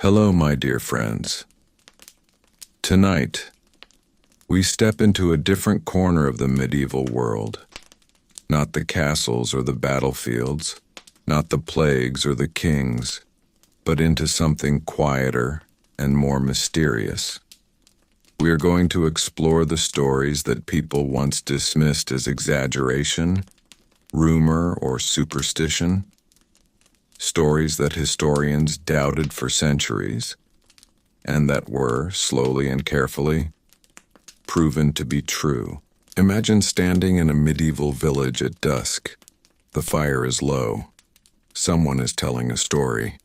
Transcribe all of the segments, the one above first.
Hello, my dear friends. Tonight, we step into a different corner of the medieval world. Not the castles or the battlefields, not the plagues or the kings, but into something quieter and more mysterious. We are going to explore the stories that people once dismissed as exaggeration, rumor, or superstition. Stories that historians doubted for centuries, and that were, slowly and carefully, proven to be true. Imagine standing in a medieval village at dusk. The fire is low. Someone is telling a story.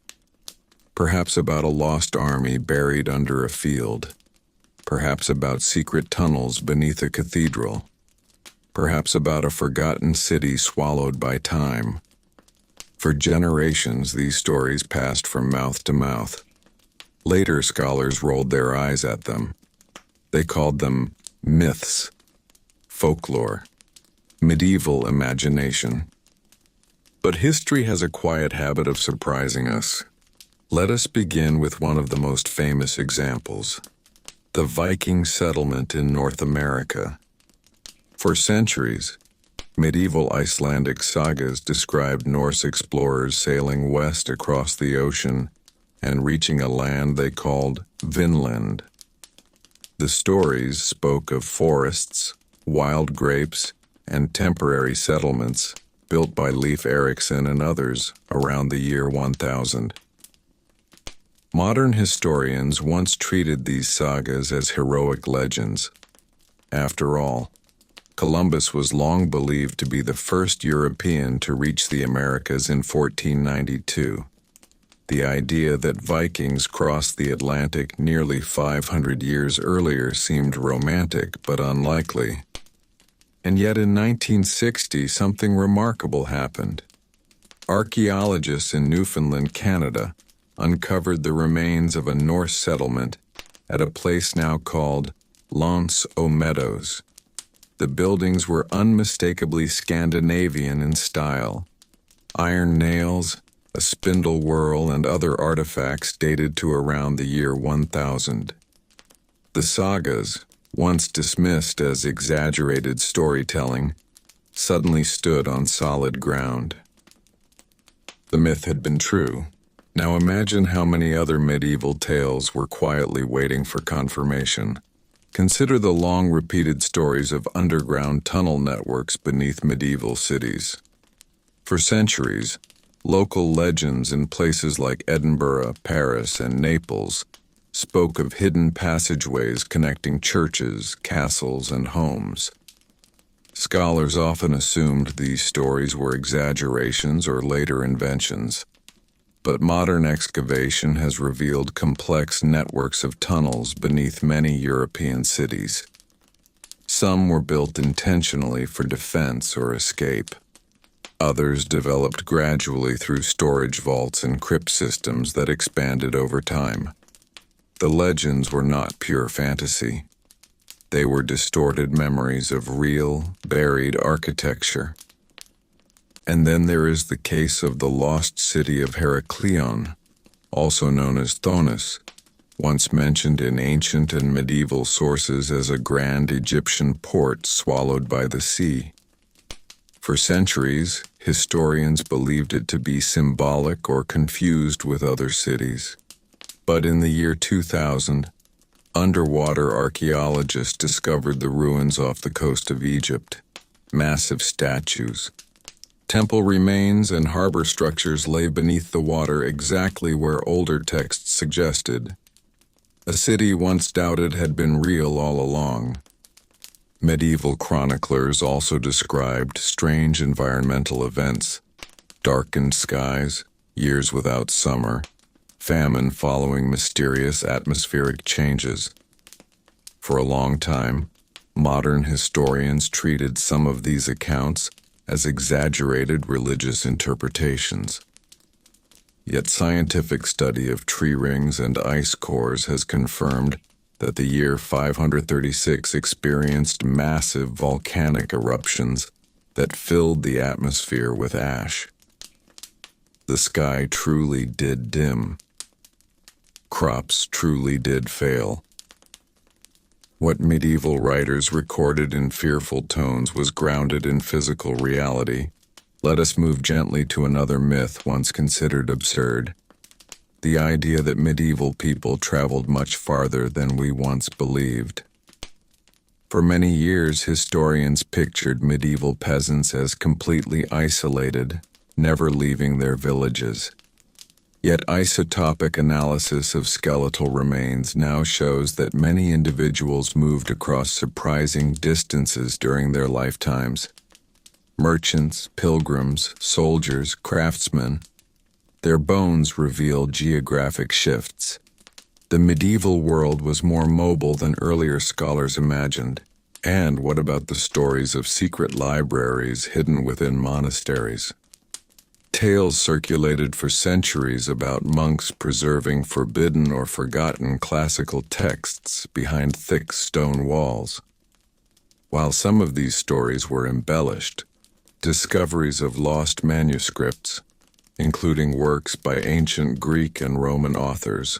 Perhaps about a lost army buried under a field. Perhaps about secret tunnels beneath a cathedral. Perhaps about a forgotten city swallowed by time. For generations, these stories passed from mouth to mouth. Later scholars rolled their eyes at them. They called them myths, folklore, medieval imagination. But history has a quiet habit of surprising us. Let us begin with one of the most famous examples, the Viking settlement in North America. For centuries, medieval Icelandic sagas described Norse explorers sailing west across the ocean and reaching a land they called Vinland. The stories spoke of forests, wild grapes, and temporary settlements built by Leif Erikson and others around the year 1000. Modern historians once treated these sagas as heroic legends. After all, Columbus was long believed to be the first European to reach the Americas in 1492. The idea that Vikings crossed the Atlantic nearly 500 years earlier seemed romantic but unlikely. And yet in 1960, something remarkable happened. Archaeologists in Newfoundland, Canada, uncovered the remains of a Norse settlement at a place now called L'Anse aux Meadows. The buildings were unmistakably Scandinavian in style. Iron nails, a spindle whorl, and other artifacts dated to around the year 1000. The sagas, once dismissed as exaggerated storytelling, suddenly stood on solid ground. The myth had been true. Now imagine how many other medieval tales were quietly waiting for confirmation. Consider the long-repeated stories of underground tunnel networks beneath medieval cities. For centuries, local legends in places like Edinburgh, Paris, and Naples spoke of hidden passageways connecting churches, castles, and homes. Scholars often assumed these stories were exaggerations or later inventions. But modern excavation has revealed complex networks of tunnels beneath many European cities. Some were built intentionally for defense or escape. Others developed gradually through storage vaults and crypt systems that expanded over time. The legends were not pure fantasy. They were distorted memories of real, buried architecture. And then there is the case of the lost city of Heraklion, also known as Thonis, once mentioned in ancient and medieval sources as a grand Egyptian port swallowed by the sea. For centuries, historians believed it to be symbolic or confused with other cities. But in the year 2000, underwater archaeologists discovered the ruins off the coast of Egypt. Massive statues, temple remains, and harbor structures lay beneath the water exactly where older texts suggested. A city once doubted had been real all along. Medieval chroniclers also described strange environmental events, darkened skies, years without summer, famine following mysterious atmospheric changes. For a long time, modern historians treated some of these accounts as exaggerated religious interpretations. Yet scientific study of tree rings and ice cores has confirmed that the year 536 experienced massive volcanic eruptions that filled the atmosphere with ash. The sky truly did dim. crops truly did fail. What medieval writers recorded in fearful tones was grounded in physical reality. Let us move gently to another myth once considered absurd. The idea that medieval people traveled much farther than we once believed. For many years, historians pictured medieval peasants as completely isolated, never leaving their villages. Yet isotopic analysis of skeletal remains now shows that many individuals moved across surprising distances during their lifetimes. Merchants, pilgrims, soldiers, craftsmen. Their bones reveal geographic shifts. The medieval world was more mobile than earlier scholars imagined. And what about the stories of secret libraries hidden within monasteries? Tales circulated for centuries about monks preserving forbidden or forgotten classical texts behind thick stone walls. While some of these stories were embellished, discoveries of lost manuscripts, including works by ancient Greek and Roman authors,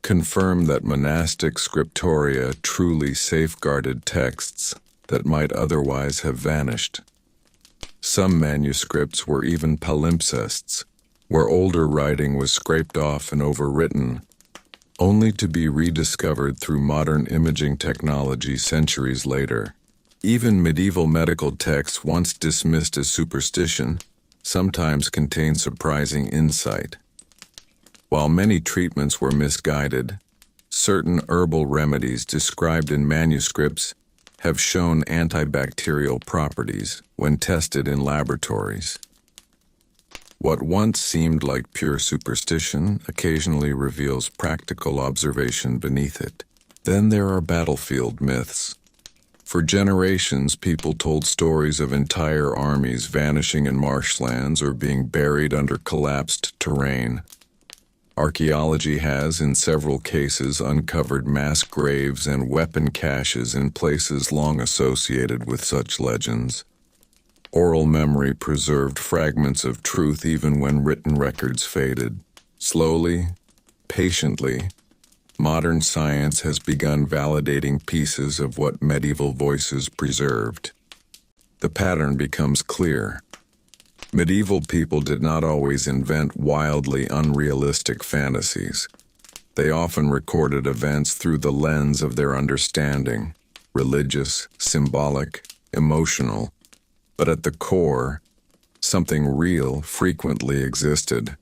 confirm that monastic scriptoria truly safeguarded texts that might otherwise have vanished. Some manuscripts were even palimpsests, where older writing was scraped off and overwritten, only to be rediscovered through modern imaging technology centuries later. Even medieval medical texts, once dismissed as superstition, sometimes contain surprising insight. While many treatments were misguided, certain herbal remedies described in manuscripts have shown antibacterial properties when tested in laboratories. What once seemed like pure superstition occasionally reveals practical observation beneath it. Then there are battlefield myths. For generations, people told stories of entire armies vanishing in marshlands or being buried under collapsed terrain. Archaeology has, in several cases, uncovered mass graves and weapon caches in places long associated with such legends. Oral memory preserved fragments of truth even when written records faded. Slowly, patiently, modern science has begun validating pieces of what medieval voices preserved. The pattern becomes clear. Medieval people did not always invent wildly unrealistic fantasies. They often recorded events through the lens of their understanding, religious, symbolic, emotional, but at the core, something real frequently existed.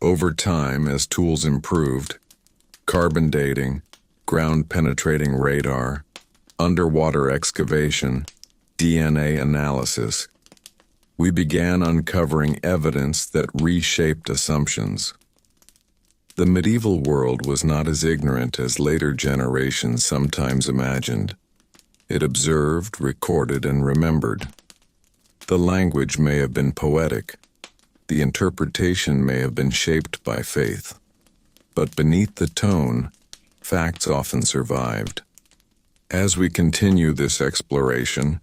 Over time, as tools improved, carbon dating, ground-penetrating radar, underwater excavation, DNA analysis, we began uncovering evidence that reshaped assumptions. The medieval world was not as ignorant as later generations sometimes imagined. It observed, recorded, and remembered. The language may have been poetic. The interpretation may have been shaped by faith. But beneath the tone, facts often survived. As we continue this exploration,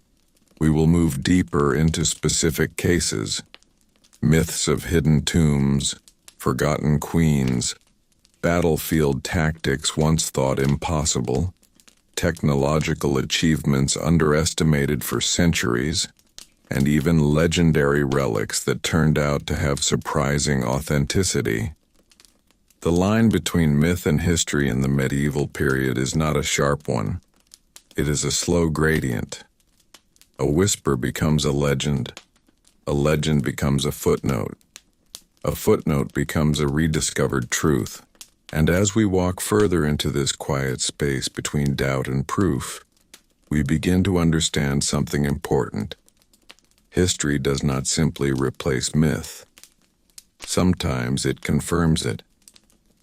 we will move deeper into specific cases, myths of hidden tombs, forgotten queens, battlefield tactics once thought impossible, technological achievements underestimated for centuries, and even legendary relics that turned out to have surprising authenticity. The line between myth and history in the medieval period is not a sharp one. It is a slow gradient. A whisper becomes a legend becomes a footnote becomes a rediscovered truth. And as we walk further into this quiet space between doubt and proof, we begin to understand something important. History does not simply replace myth. Sometimes it confirms it.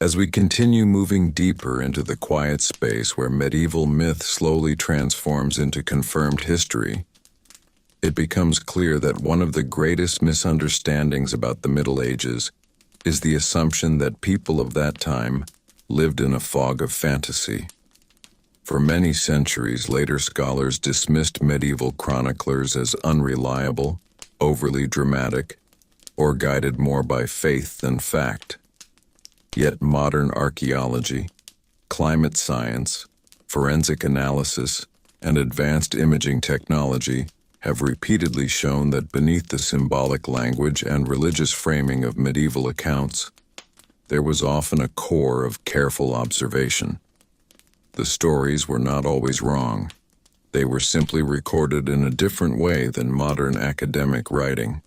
As we continue moving deeper into the quiet space where medieval myth slowly transforms into confirmed history, it becomes clear that one of the greatest misunderstandings about the Middle Ages is the assumption that people of that time lived in a fog of fantasy. For many centuries, later scholars dismissed medieval chroniclers as unreliable, overly dramatic, or guided more by faith than fact. Yet modern archaeology, climate science, forensic analysis, and advanced imaging technology have repeatedly shown that beneath the symbolic language and religious framing of medieval accounts, there was often a core of careful observation. The stories were not always wrong. They were simply recorded in a different way than modern academic writing.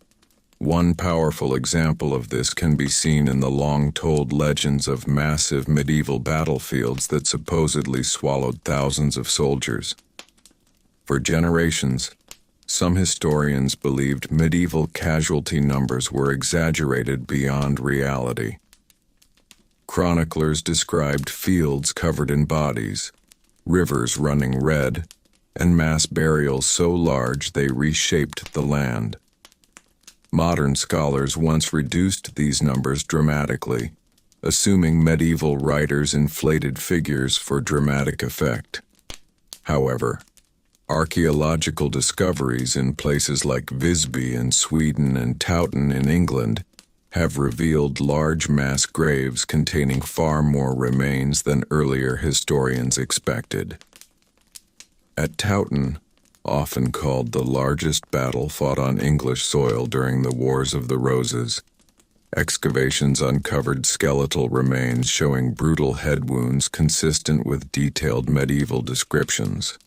One powerful example of this can be seen in the long-told legends of massive medieval battlefields that supposedly swallowed thousands of soldiers. For generations, some historians believed medieval casualty numbers were exaggerated beyond reality. Chroniclers described fields covered in bodies, rivers running red, and mass burials so large they reshaped the land. Modern scholars once reduced these numbers dramatically, assuming medieval writers inflated figures for dramatic effect. However, archaeological discoveries in places like Visby in Sweden and Towton in England have revealed large mass graves containing far more remains than earlier historians expected. At Towton, often called the largest battle fought on English soil during the Wars of the Roses, excavations uncovered skeletal remains showing brutal head wounds consistent with detailed medieval descriptions.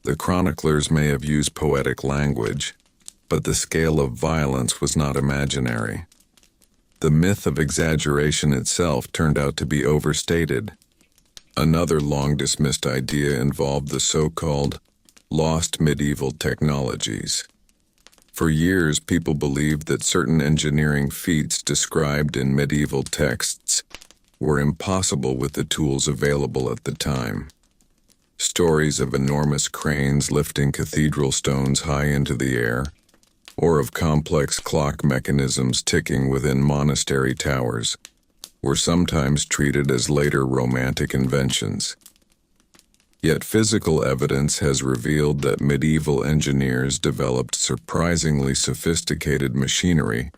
The chroniclers may have used poetic language, but the scale of violence was not imaginary. The myth of exaggeration itself turned out to be overstated. Another long-dismissed idea involved the so-called lost medieval technologies. For years, people believed that certain engineering feats described in medieval texts were impossible with the tools available at the time. Stories of enormous cranes lifting cathedral stones high into the air, or of complex clock mechanisms ticking within monastery towers, were sometimes treated as later Romantic inventions. Yet physical evidence has revealed that medieval engineers developed surprisingly sophisticated machinery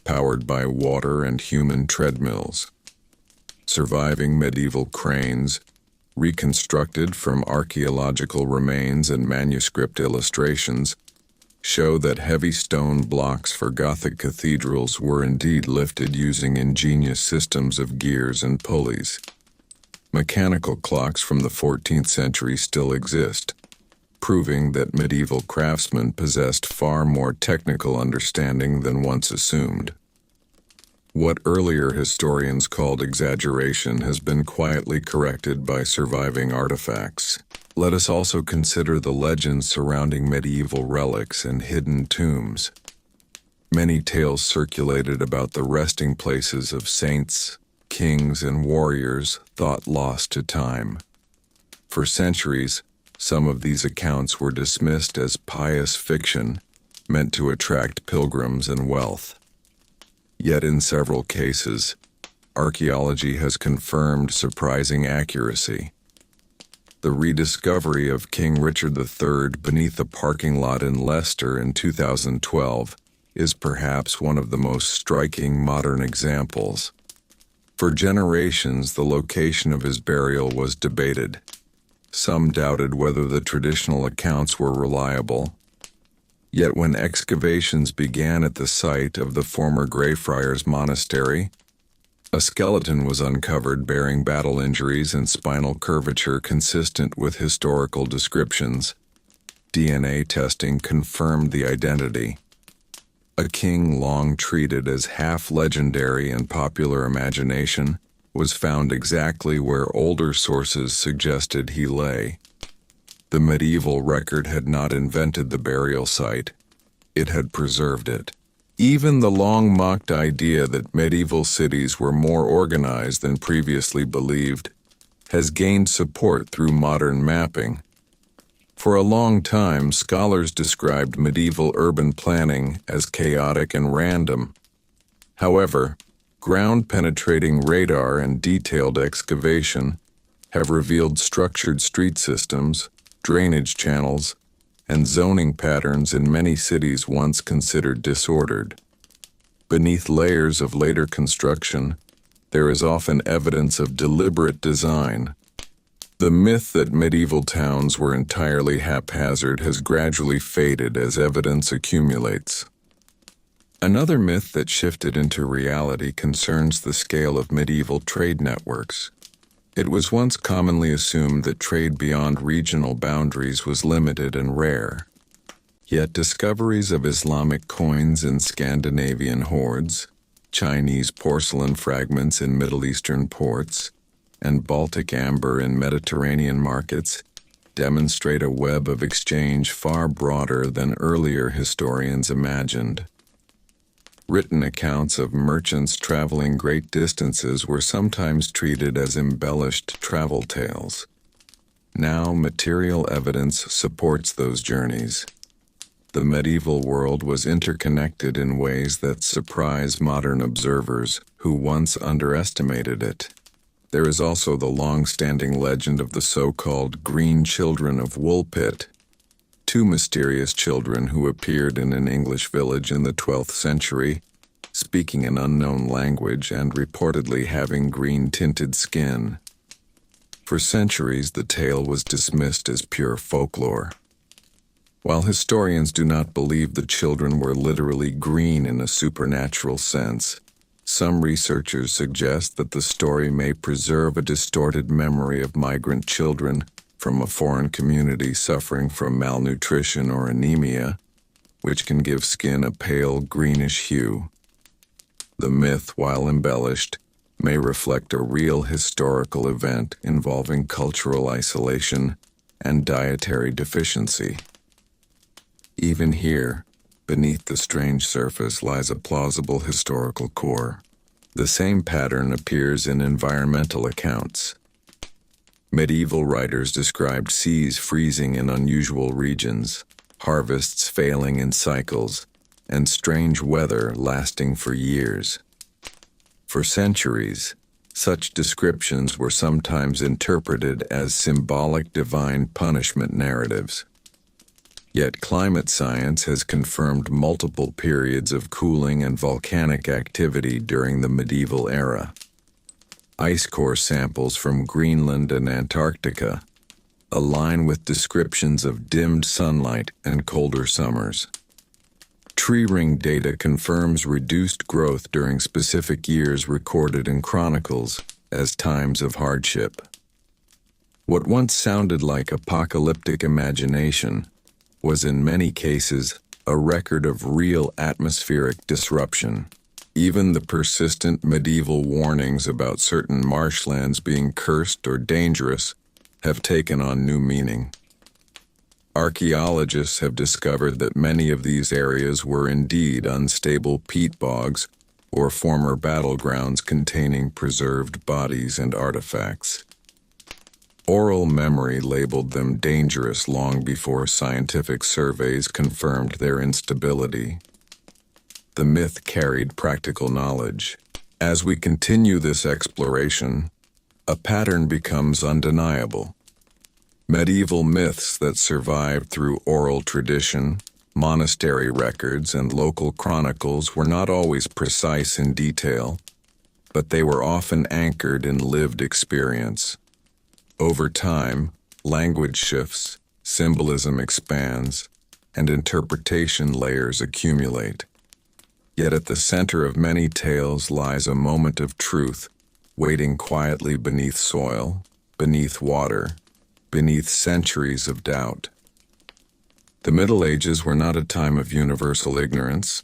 powered by water and human treadmills. Surviving medieval cranes, reconstructed from archaeological remains and manuscript illustrations, show that heavy stone blocks for Gothic cathedrals were indeed lifted using ingenious systems of gears and pulleys. Mechanical clocks from the 14th century still exist, proving that medieval craftsmen possessed far more technical understanding than once assumed. What earlier historians called exaggeration has been quietly corrected by surviving artifacts. Let us also consider the legends surrounding medieval relics and hidden tombs. Many tales circulated about the resting places of saints, kings, and warriors thought lost to time. For centuries, some of these accounts were dismissed as pious fiction meant to attract pilgrims and wealth. Yet in several cases, archaeology has confirmed surprising accuracy. The rediscovery of King Richard III beneath a parking lot in Leicester in 2012 is perhaps one of the most striking modern examples. For generations, the location of his burial was debated. Some doubted whether the traditional accounts were reliable. Yet when excavations began at the site of the former Greyfriars Monastery, a skeleton was uncovered bearing battle injuries and spinal curvature consistent with historical descriptions. DNA testing confirmed the identity. A king long treated as half-legendary in popular imagination was found exactly where older sources suggested he lay. The medieval record had not invented the burial site. It had preserved it. Even the long-mocked idea that medieval cities were more organized than previously believed has gained support through modern mapping. For a long time, scholars described medieval urban planning as chaotic and random. However, ground-penetrating radar and detailed excavation have revealed structured street systems, drainage channels, and zoning patterns in many cities once considered disordered. Beneath layers of later construction, there is often evidence of deliberate design. The myth that medieval towns were entirely haphazard has gradually faded as evidence accumulates. Another myth that shifted into reality concerns the scale of medieval trade networks. It was once commonly assumed that trade beyond regional boundaries was limited and rare. Yet discoveries of Islamic coins in Scandinavian hoards, Chinese porcelain fragments in Middle Eastern ports, and Baltic amber in Mediterranean markets demonstrate a web of exchange far broader than earlier historians imagined. Written accounts of merchants traveling great distances were sometimes treated as embellished travel tales. Now, material evidence supports those journeys. The medieval world was interconnected in ways that surprise modern observers who once underestimated it. There is also the long-standing legend of the so-called Green Children of Woolpit, two mysterious children who appeared in an English village in the 12th century, speaking an unknown language and reportedly having green-tinted skin. For centuries, the tale was dismissed as pure folklore. While historians do not believe the children were literally green in a supernatural sense, some researchers suggest that the story may preserve a distorted memory of migrant children from a foreign community suffering from malnutrition or anemia, which can give skin a pale greenish hue. The myth, while embellished, may reflect a real historical event involving cultural isolation and dietary deficiency. Even here, beneath the strange surface lies a plausible historical core. The same pattern appears in environmental accounts. Medieval writers described seas freezing in unusual regions, harvests failing in cycles, and strange weather lasting for years. For centuries, such descriptions were sometimes interpreted as symbolic divine punishment narratives. Yet climate science has confirmed multiple periods of cooling and volcanic activity during the medieval era. Ice core samples from Greenland and Antarctica align with descriptions of dimmed sunlight and colder summers. Tree ring data confirms reduced growth during specific years recorded in chronicles as times of hardship. What once sounded like apocalyptic imagination was in many cases a record of real atmospheric disruption. Even the persistent medieval warnings about certain marshlands being cursed or dangerous have taken on new meaning. Archaeologists have discovered that many of these areas were indeed unstable peat bogs or former battlegrounds containing preserved bodies and artifacts. Oral memory labeled them dangerous long before scientific surveys confirmed their instability. The myth carried practical knowledge. As we continue this exploration, a pattern becomes undeniable. Medieval myths that survived through oral tradition, monastery records, and local chronicles were not always precise in detail, but they were often anchored in lived experience. Over time, language shifts, symbolism expands, and interpretation layers accumulate. Yet at the center of many tales lies a moment of truth, waiting quietly beneath soil, beneath water, beneath centuries of doubt. The Middle Ages were not a time of universal ignorance.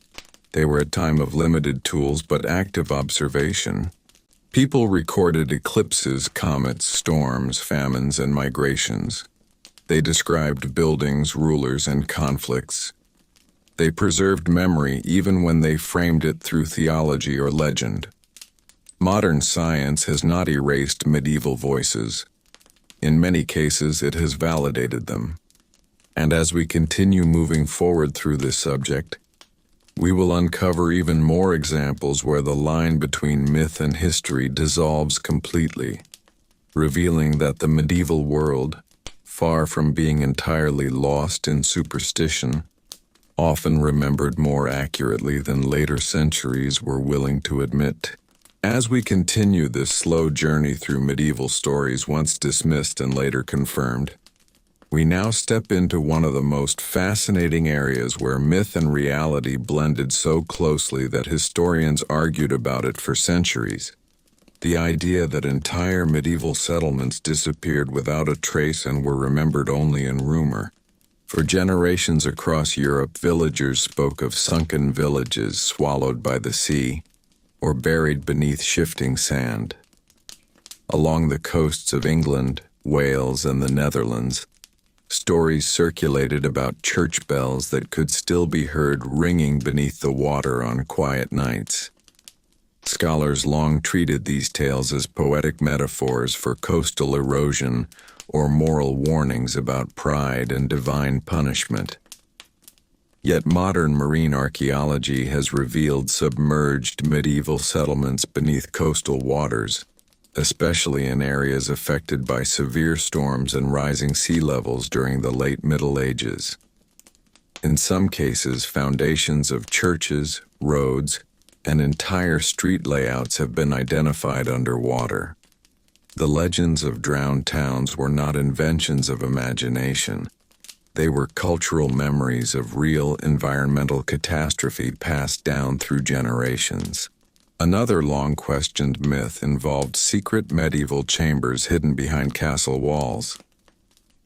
They were a time of limited tools but active observation. People recorded eclipses, comets, storms, famines, and migrations. They described buildings, rulers, and conflicts. They preserved memory even when they framed it through theology or legend. Modern science has not erased medieval voices. In many cases, it has validated them. And as we continue moving forward through this subject, we will uncover even more examples where the line between myth and history dissolves completely, revealing that the medieval world, far from being entirely lost in superstition, often remembered more accurately than later centuries were willing to admit. As we continue this slow journey through medieval stories once dismissed and later confirmed, we now step into one of the most fascinating areas where myth and reality blended so closely that historians argued about it for centuries. The idea that entire medieval settlements disappeared without a trace and were remembered only in rumor. For generations across Europe, villagers spoke of sunken villages swallowed by the sea or buried beneath shifting sand. Along the coasts of England, Wales, and the Netherlands, stories circulated about church bells that could still be heard ringing beneath the water on quiet nights. Scholars long treated these tales as poetic metaphors for coastal erosion or moral warnings about pride and divine punishment. Yet modern marine archaeology has revealed submerged medieval settlements beneath coastal waters, especially in areas affected by severe storms and rising sea levels during the late Middle Ages. In some cases, foundations of churches, roads, and entire street layouts have been identified underwater. The legends of drowned towns were not inventions of imagination. They were cultural memories of real environmental catastrophe passed down through generations. Another long-questioned myth involved secret medieval chambers hidden behind castle walls.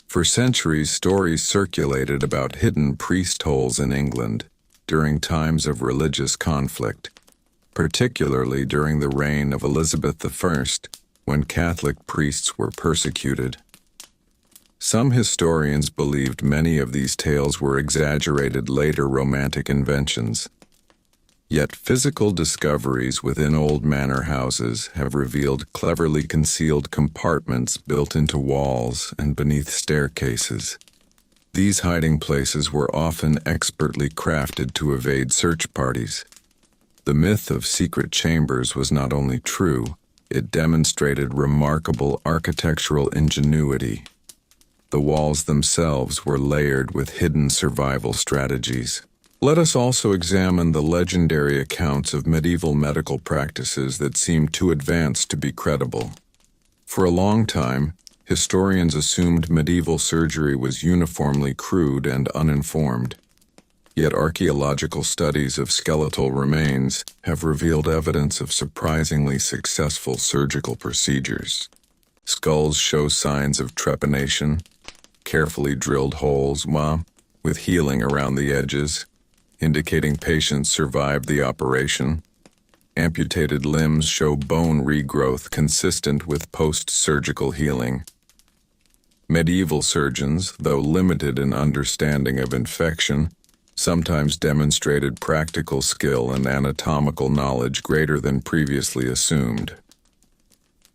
For centuries, stories circulated about hidden priest holes in England during times of religious conflict, particularly during the reign of Elizabeth I, when Catholic priests were persecuted. Some historians believed many of these tales were exaggerated later Romantic inventions. Yet physical discoveries within old manor houses have revealed cleverly concealed compartments built into walls and beneath staircases. These hiding places were often expertly crafted to evade search parties. The myth of secret chambers was not only true, it demonstrated remarkable architectural ingenuity. The walls themselves were layered with hidden survival strategies. Let us also examine the legendary accounts of medieval medical practices that seem too advanced to be credible. For a long time, historians assumed medieval surgery was uniformly crude and uninformed. Yet archaeological studies of skeletal remains have revealed evidence of surprisingly successful surgical procedures. Skulls show signs of trepanation, carefully drilled holes, with healing around the edges, indicating patients survived the operation. Amputated limbs show bone regrowth consistent with post-surgical healing. Medieval surgeons, though limited in understanding of infection, sometimes demonstrated practical skill and anatomical knowledge greater than previously assumed.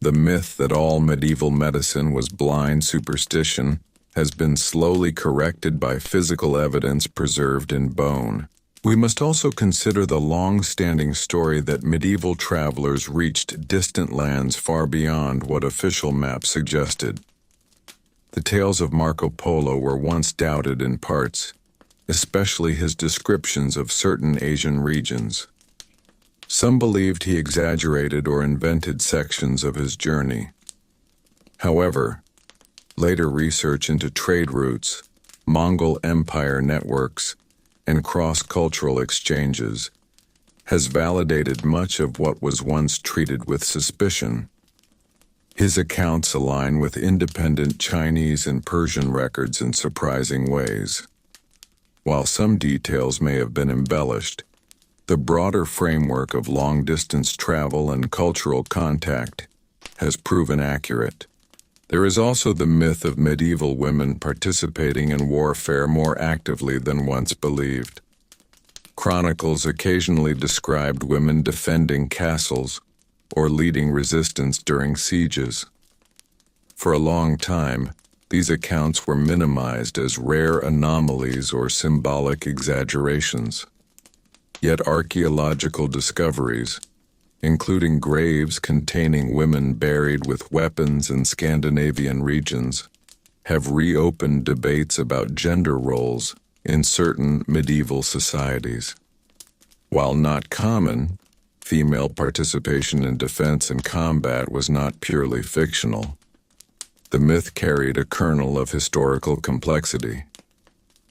The myth that all medieval medicine was blind superstition has been slowly corrected by physical evidence preserved in bone. We must also consider the long-standing story that medieval travelers reached distant lands far beyond what official maps suggested. The tales of Marco Polo were once doubted in parts, especially his descriptions of certain Asian regions. Some believed he exaggerated or invented sections of his journey. However, later research into trade routes, Mongol Empire networks, and cross-cultural exchanges has validated much of what was once treated with suspicion. His accounts align with independent Chinese and Persian records in surprising ways. While some details may have been embellished, the broader framework of long-distance travel and cultural contact has proven accurate. There is also the myth of medieval women participating in warfare more actively than once believed. Chronicles occasionally described women defending castles or leading resistance during sieges. For a long time, these accounts were minimized as rare anomalies or symbolic exaggerations. Yet archaeological discoveries, including graves containing women buried with weapons in Scandinavian regions, have reopened debates about gender roles in certain medieval societies. While not common, Female participation in defense and combat was not purely fictional. The myth carried a kernel of historical complexity.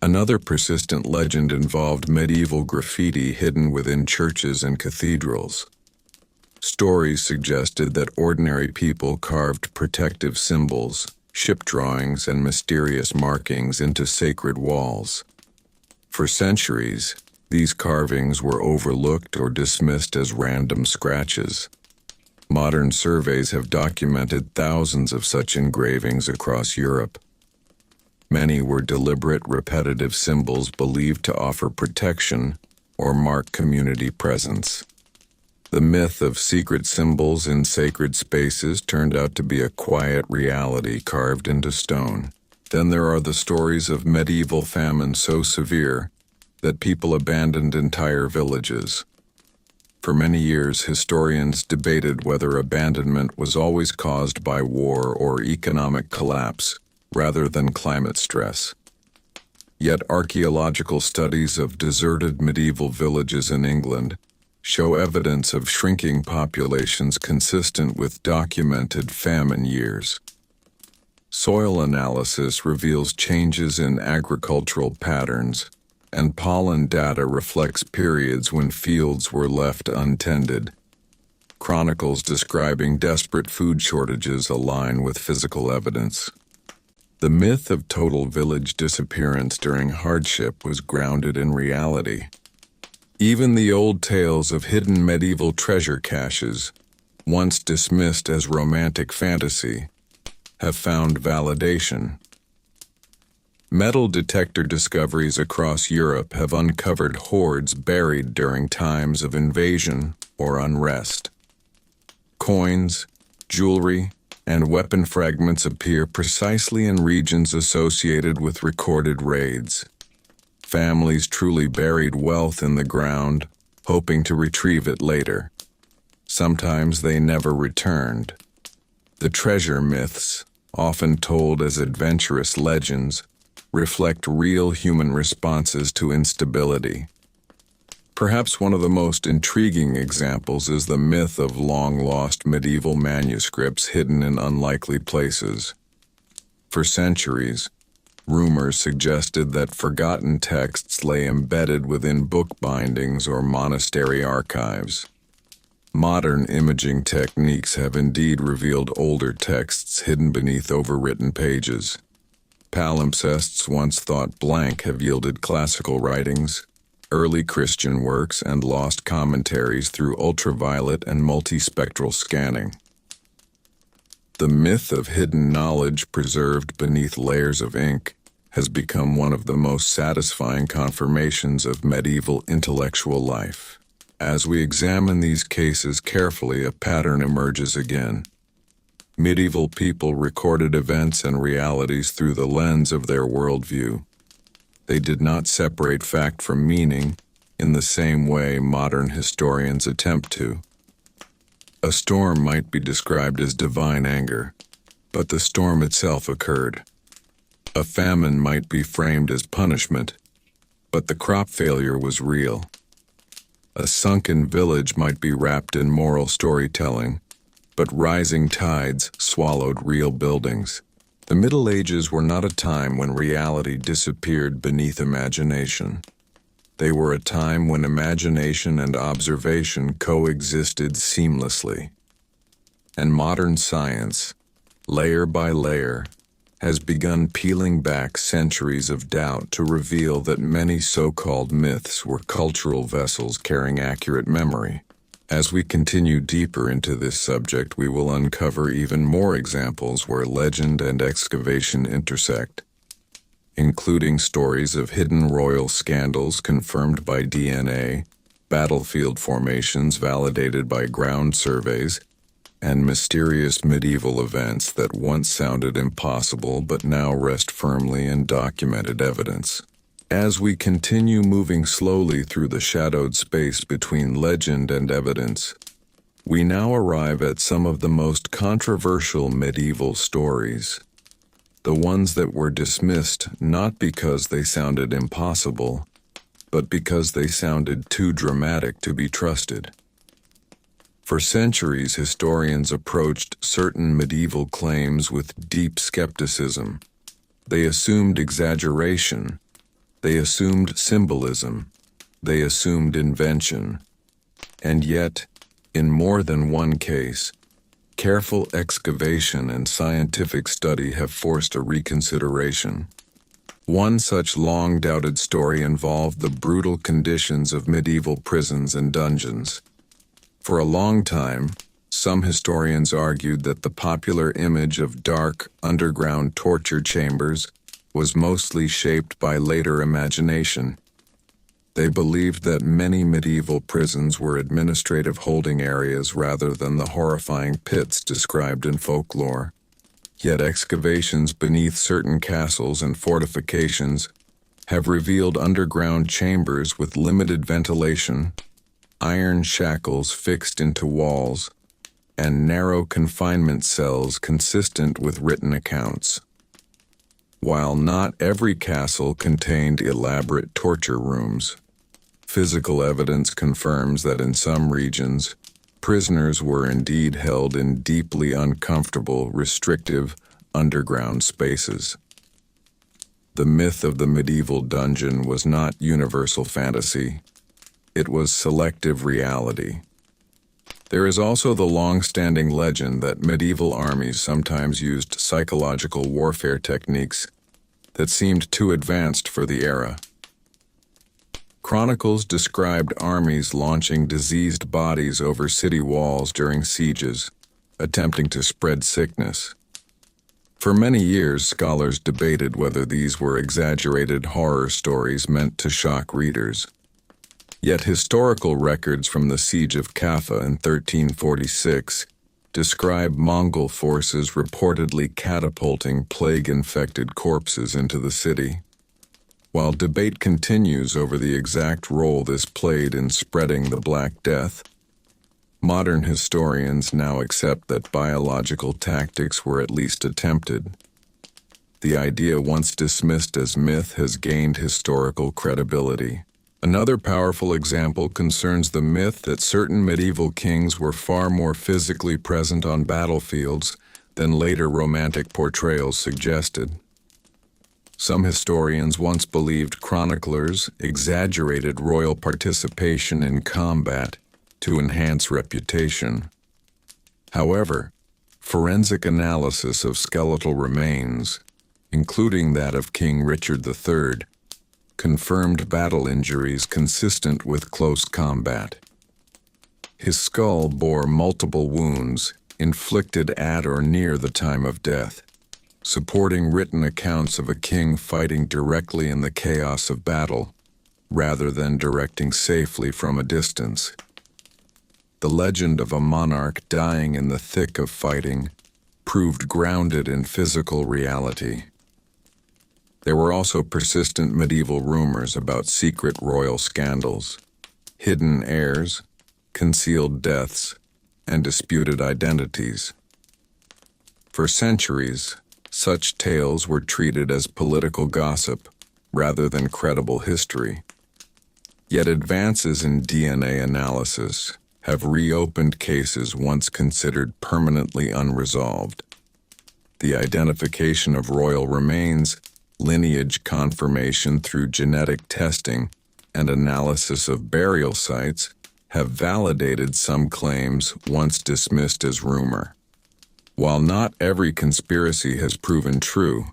Another persistent legend involved medieval graffiti hidden within churches and cathedrals. Stories suggested that ordinary people carved protective symbols, ship drawings, and mysterious markings into sacred walls. For centuries, these carvings were overlooked or dismissed as random scratches. Modern surveys have documented thousands of such engravings across Europe. Many were deliberate, repetitive symbols believed to offer protection or mark community presence. The myth of secret symbols in sacred spaces turned out to be a quiet reality carved into stone. Then there are the stories of medieval famine so severe that people abandoned entire villages. For many years, historians debated whether abandonment was always caused by war or economic collapse, rather than climate stress. Yet archaeological studies of deserted medieval villages in England show evidence of shrinking populations consistent with documented famine years. Soil analysis reveals changes in agricultural patterns, and pollen data reflects periods when fields were left untended. Chronicles describing desperate food shortages align with physical evidence. The myth of total village disappearance during hardship was grounded in reality. Even the old tales of hidden medieval treasure caches, once dismissed as romantic fantasy, have found validation. Metal detector discoveries across Europe have uncovered hoards buried during times of invasion or unrest. Coins, jewelry, and weapon fragments appear precisely in regions associated with recorded raids. Families truly buried wealth in the ground, hoping to retrieve it later. Sometimes they never returned. The treasure myths, often told as adventurous legends, reflect real human responses to instability. Perhaps one of the most intriguing examples is the myth of long-lost medieval manuscripts hidden in unlikely places. For centuries, rumors suggested that forgotten texts lay embedded within book bindings or monastery archives. Modern imaging techniques have indeed revealed older texts hidden beneath overwritten pages. Palimpsests once thought blank have yielded classical writings, early Christian works, and lost commentaries through ultraviolet and multispectral scanning. The myth of hidden knowledge preserved beneath layers of ink has become one of the most satisfying confirmations of medieval intellectual life. As we examine these cases carefully, a pattern emerges again. Medieval people recorded events and realities through the lens of their worldview. They did not separate fact from meaning in the same way modern historians attempt to. A storm might be described as divine anger, but the storm itself occurred. A famine might be framed as punishment, but the crop failure was real. A sunken village might be wrapped in moral storytelling, but rising tides swallowed real buildings. The Middle Ages were not a time when reality disappeared beneath imagination. They were a time when imagination and observation coexisted seamlessly. And modern science, layer by layer, has begun peeling back centuries of doubt to reveal that many so-called myths were cultural vessels carrying accurate memory. As we continue deeper into this subject, we will uncover even more examples where legend and excavation intersect, including stories of hidden royal scandals confirmed by DNA, battlefield formations validated by ground surveys, and mysterious medieval events that once sounded impossible but now rest firmly in documented evidence. As we continue moving slowly through the shadowed space between legend and evidence, we now arrive at some of the most controversial medieval stories. The ones that were dismissed not because they sounded impossible, but because they sounded too dramatic to be trusted. For centuries, historians approached certain medieval claims with deep skepticism. They assumed exaggeration. They assumed symbolism. They assumed invention. And yet, in more than one case, careful excavation and scientific study have forced a reconsideration. One such long-doubted story involved the brutal conditions of medieval prisons and dungeons. For a long time, some historians argued that the popular image of dark, underground torture chambers was mostly shaped by later imagination. They believed that many medieval prisons were administrative holding areas rather than the horrifying pits described in folklore. Yet excavations beneath certain castles and fortifications have revealed underground chambers with limited ventilation, iron shackles fixed into walls, and narrow confinement cells consistent with written accounts. While not every castle contained elaborate torture rooms, physical evidence confirms that in some regions, prisoners were indeed held in deeply uncomfortable, restrictive, underground spaces. The myth of the medieval dungeon was not universal fantasy. It was selective reality. There is also the long-standing legend that medieval armies sometimes used psychological warfare techniques that seemed too advanced for the era. Chronicles described armies launching diseased bodies over city walls during sieges, attempting to spread sickness. For many years, scholars debated whether these were exaggerated horror stories meant to shock readers. Yet historical records from the Siege of Kaffa in 1346 describe Mongol forces reportedly catapulting plague-infected corpses into the city. While debate continues over the exact role this played in spreading the Black Death, modern historians now accept that biological tactics were at least attempted. The idea once dismissed as myth has gained historical credibility. Another powerful example concerns the myth that certain medieval kings were far more physically present on battlefields than later romantic portrayals suggested. Some historians once believed chroniclers exaggerated royal participation in combat to enhance reputation. However, forensic analysis of skeletal remains, including that of King Richard III, confirmed battle injuries consistent with close combat. His skull bore multiple wounds inflicted at or near the time of death, supporting written accounts of a king fighting directly in the chaos of battle, rather than directing safely from a distance. The legend of a monarch dying in the thick of fighting proved grounded in physical reality. There were also persistent medieval rumors about secret royal scandals, hidden heirs, concealed deaths, and disputed identities. For centuries, such tales were treated as political gossip rather than credible history. Yet advances in DNA analysis have reopened cases once considered permanently unresolved. The identification of royal remains, lineage confirmation through genetic testing, and analysis of burial sites have validated some claims once dismissed as rumor. While not every conspiracy has proven true,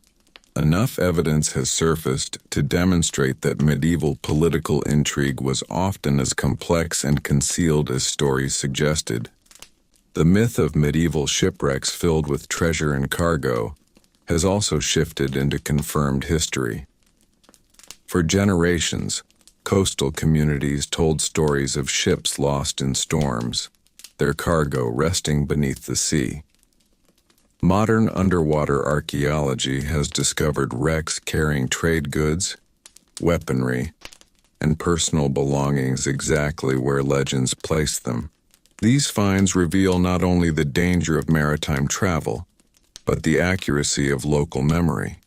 enough evidence has surfaced to demonstrate that medieval political intrigue was often as complex and concealed as stories suggested. The myth of medieval shipwrecks filled with treasure and cargo has also shifted into confirmed history. For generations, coastal communities told stories of ships lost in storms, their cargo resting beneath the sea. Modern underwater archaeology has discovered wrecks carrying trade goods, weaponry, and personal belongings exactly where legends placed them. These finds reveal not only the danger of maritime travel, but the accuracy of local memory.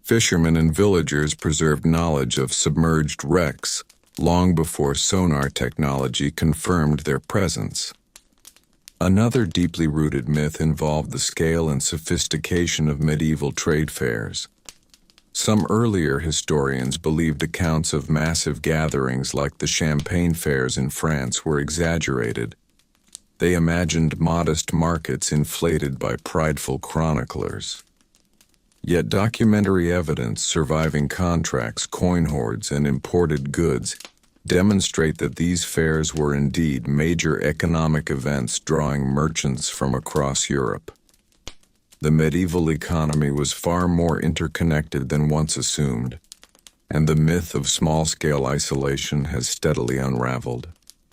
Fishermen and villagers preserved knowledge of submerged wrecks long before sonar technology confirmed their presence. Another deeply rooted myth involved the scale and sophistication of medieval trade fairs. Some earlier historians believed accounts of massive gatherings like the Champagne fairs in France were exaggerated. They imagined modest markets inflated by prideful chroniclers. Yet documentary evidence surviving contracts, coin hoards, and imported goods demonstrate that these fairs were indeed major economic events drawing merchants from across Europe. The medieval economy was far more interconnected than once assumed, and the myth of small-scale isolation has steadily unraveled.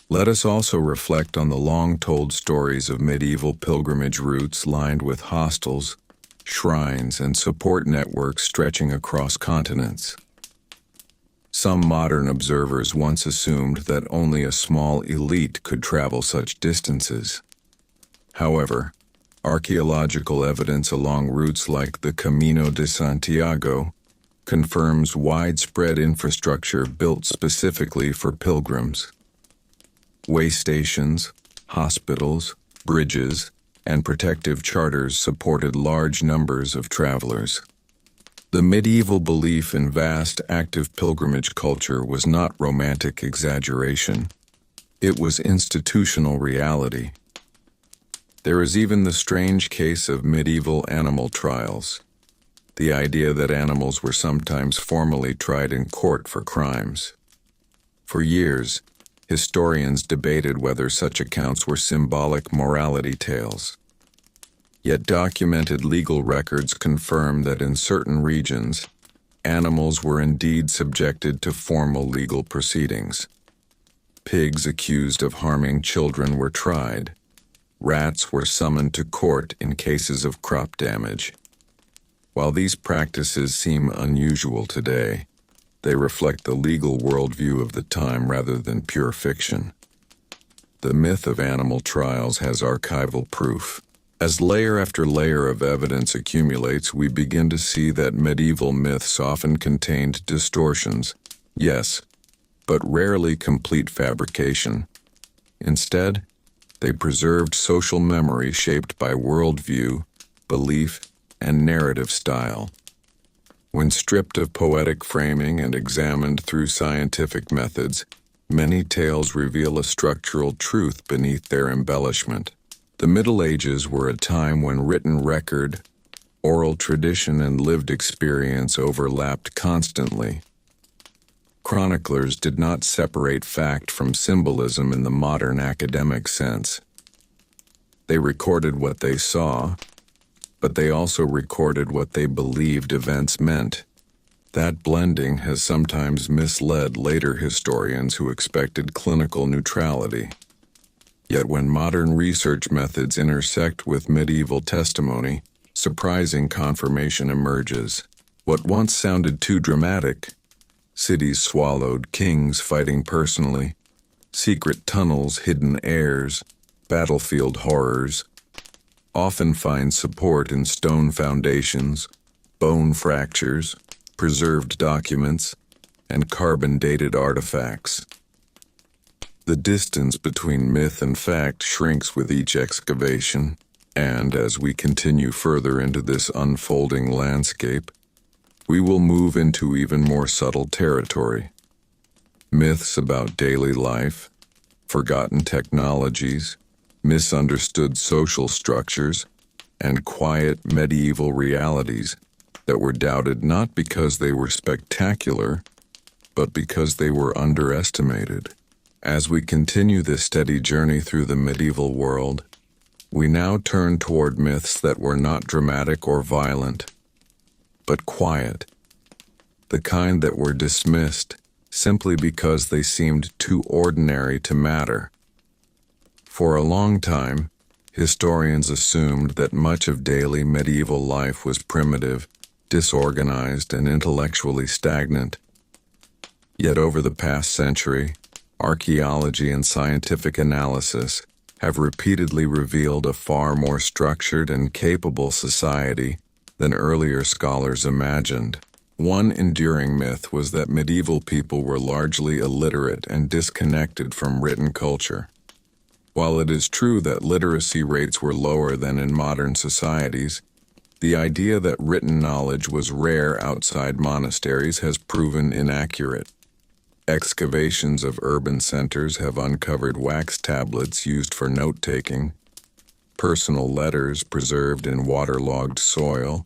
Let us also reflect on the long-told stories of medieval pilgrimage routes lined with hostels, shrines, and support networks stretching across continents. Some modern observers once assumed that only a small elite could travel such distances. However, archaeological evidence along routes like the Camino de Santiago confirms widespread infrastructure built specifically for pilgrims. Way stations, hospitals, bridges, and protective charters supported large numbers of travelers. The medieval belief in vast active pilgrimage culture was not romantic exaggeration. It was institutional reality. There is even the strange case of medieval animal trials, the idea that animals were sometimes formally tried in court for crimes. For years, historians debated whether such accounts were symbolic morality tales. Yet documented legal records confirm that in certain regions, animals were indeed subjected to formal legal proceedings. Pigs accused of harming children were tried. Rats were summoned to court in cases of crop damage. While these practices seem unusual today, they reflect the legal worldview of the time rather than pure fiction. The myth of animal trials has archival proof. As layer after layer of evidence accumulates, we begin to see that medieval myths often contained distortions, yes, but rarely complete fabrication. Instead, they preserved social memory shaped by worldview, belief, and narrative style. When stripped of poetic framing and examined through scientific methods, many tales reveal a structural truth beneath their embellishment. The Middle Ages were a time when written record, oral tradition, and lived experience overlapped constantly. Chroniclers did not separate fact from symbolism in the modern academic sense. They recorded what they saw, but they also recorded what they believed events meant. That blending has sometimes misled later historians who expected clinical neutrality. Yet when modern research methods intersect with medieval testimony, surprising confirmation emerges. What once sounded too dramatic, cities swallowed, kings fighting personally, secret tunnels, hidden heirs, battlefield horrors, often find support in stone foundations, bone fractures, preserved documents, and carbon-dated artifacts. The distance between myth and fact shrinks with each excavation, and as we continue further into this unfolding landscape, we will move into even more subtle territory. Myths about daily life, forgotten technologies, misunderstood social structures, and quiet medieval realities that were doubted not because they were spectacular, but because they were underestimated. As we continue this steady journey through the medieval world, we now turn toward myths that were not dramatic or violent, but quiet, the kind that were dismissed simply because they seemed too ordinary to matter. For a long time, historians assumed that much of daily medieval life was primitive, disorganized, and intellectually stagnant. Yet over the past century, archaeology and scientific analysis have repeatedly revealed a far more structured and capable society than earlier scholars imagined. One enduring myth was that medieval people were largely illiterate and disconnected from written culture. While it is true that literacy rates were lower than in modern societies, the idea that written knowledge was rare outside monasteries has proven inaccurate. Excavations of urban centers have uncovered wax tablets used for note-taking, personal letters preserved in waterlogged soil,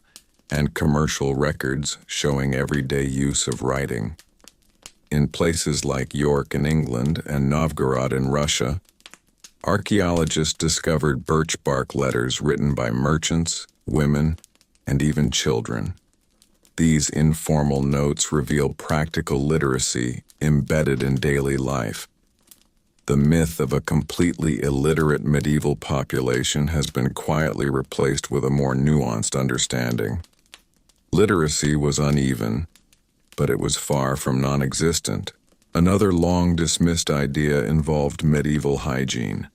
and commercial records showing everyday use of writing. In places like York in England and Novgorod in Russia, archaeologists discovered birch bark letters written by merchants, women, and even children. These informal notes reveal practical literacy embedded in daily life. The myth of a completely illiterate medieval population has been quietly replaced with a more nuanced understanding. Literacy was uneven, but it was far from non-existent. Another long-dismissed idea involved medieval hygiene.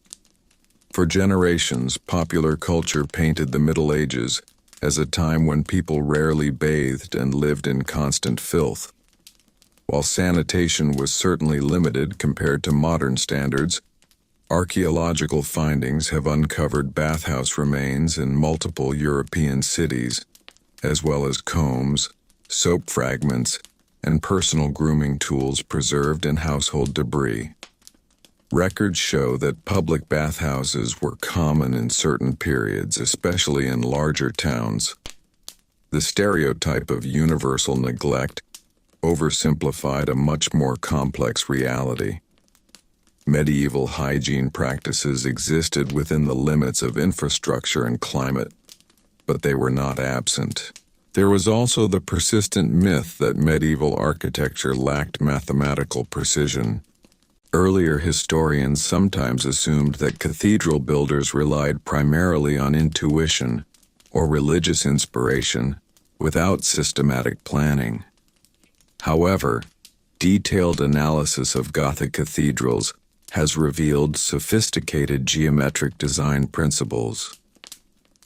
For generations, popular culture painted the Middle Ages as a time when people rarely bathed and lived in constant filth. While sanitation was certainly limited compared to modern standards, archaeological findings have uncovered bathhouse remains in multiple European cities, as well as combs, soap fragments, and personal grooming tools preserved in household debris. Records show that public bathhouses were common in certain periods, especially in larger towns. The stereotype of universal neglect oversimplified a much more complex reality. Medieval hygiene practices existed within the limits of infrastructure and climate, but they were not absent. There was also the persistent myth that medieval architecture lacked mathematical precision. Earlier historians sometimes assumed that cathedral builders relied primarily on intuition or religious inspiration without systematic planning. However, detailed analysis of Gothic cathedrals has revealed sophisticated geometric design principles.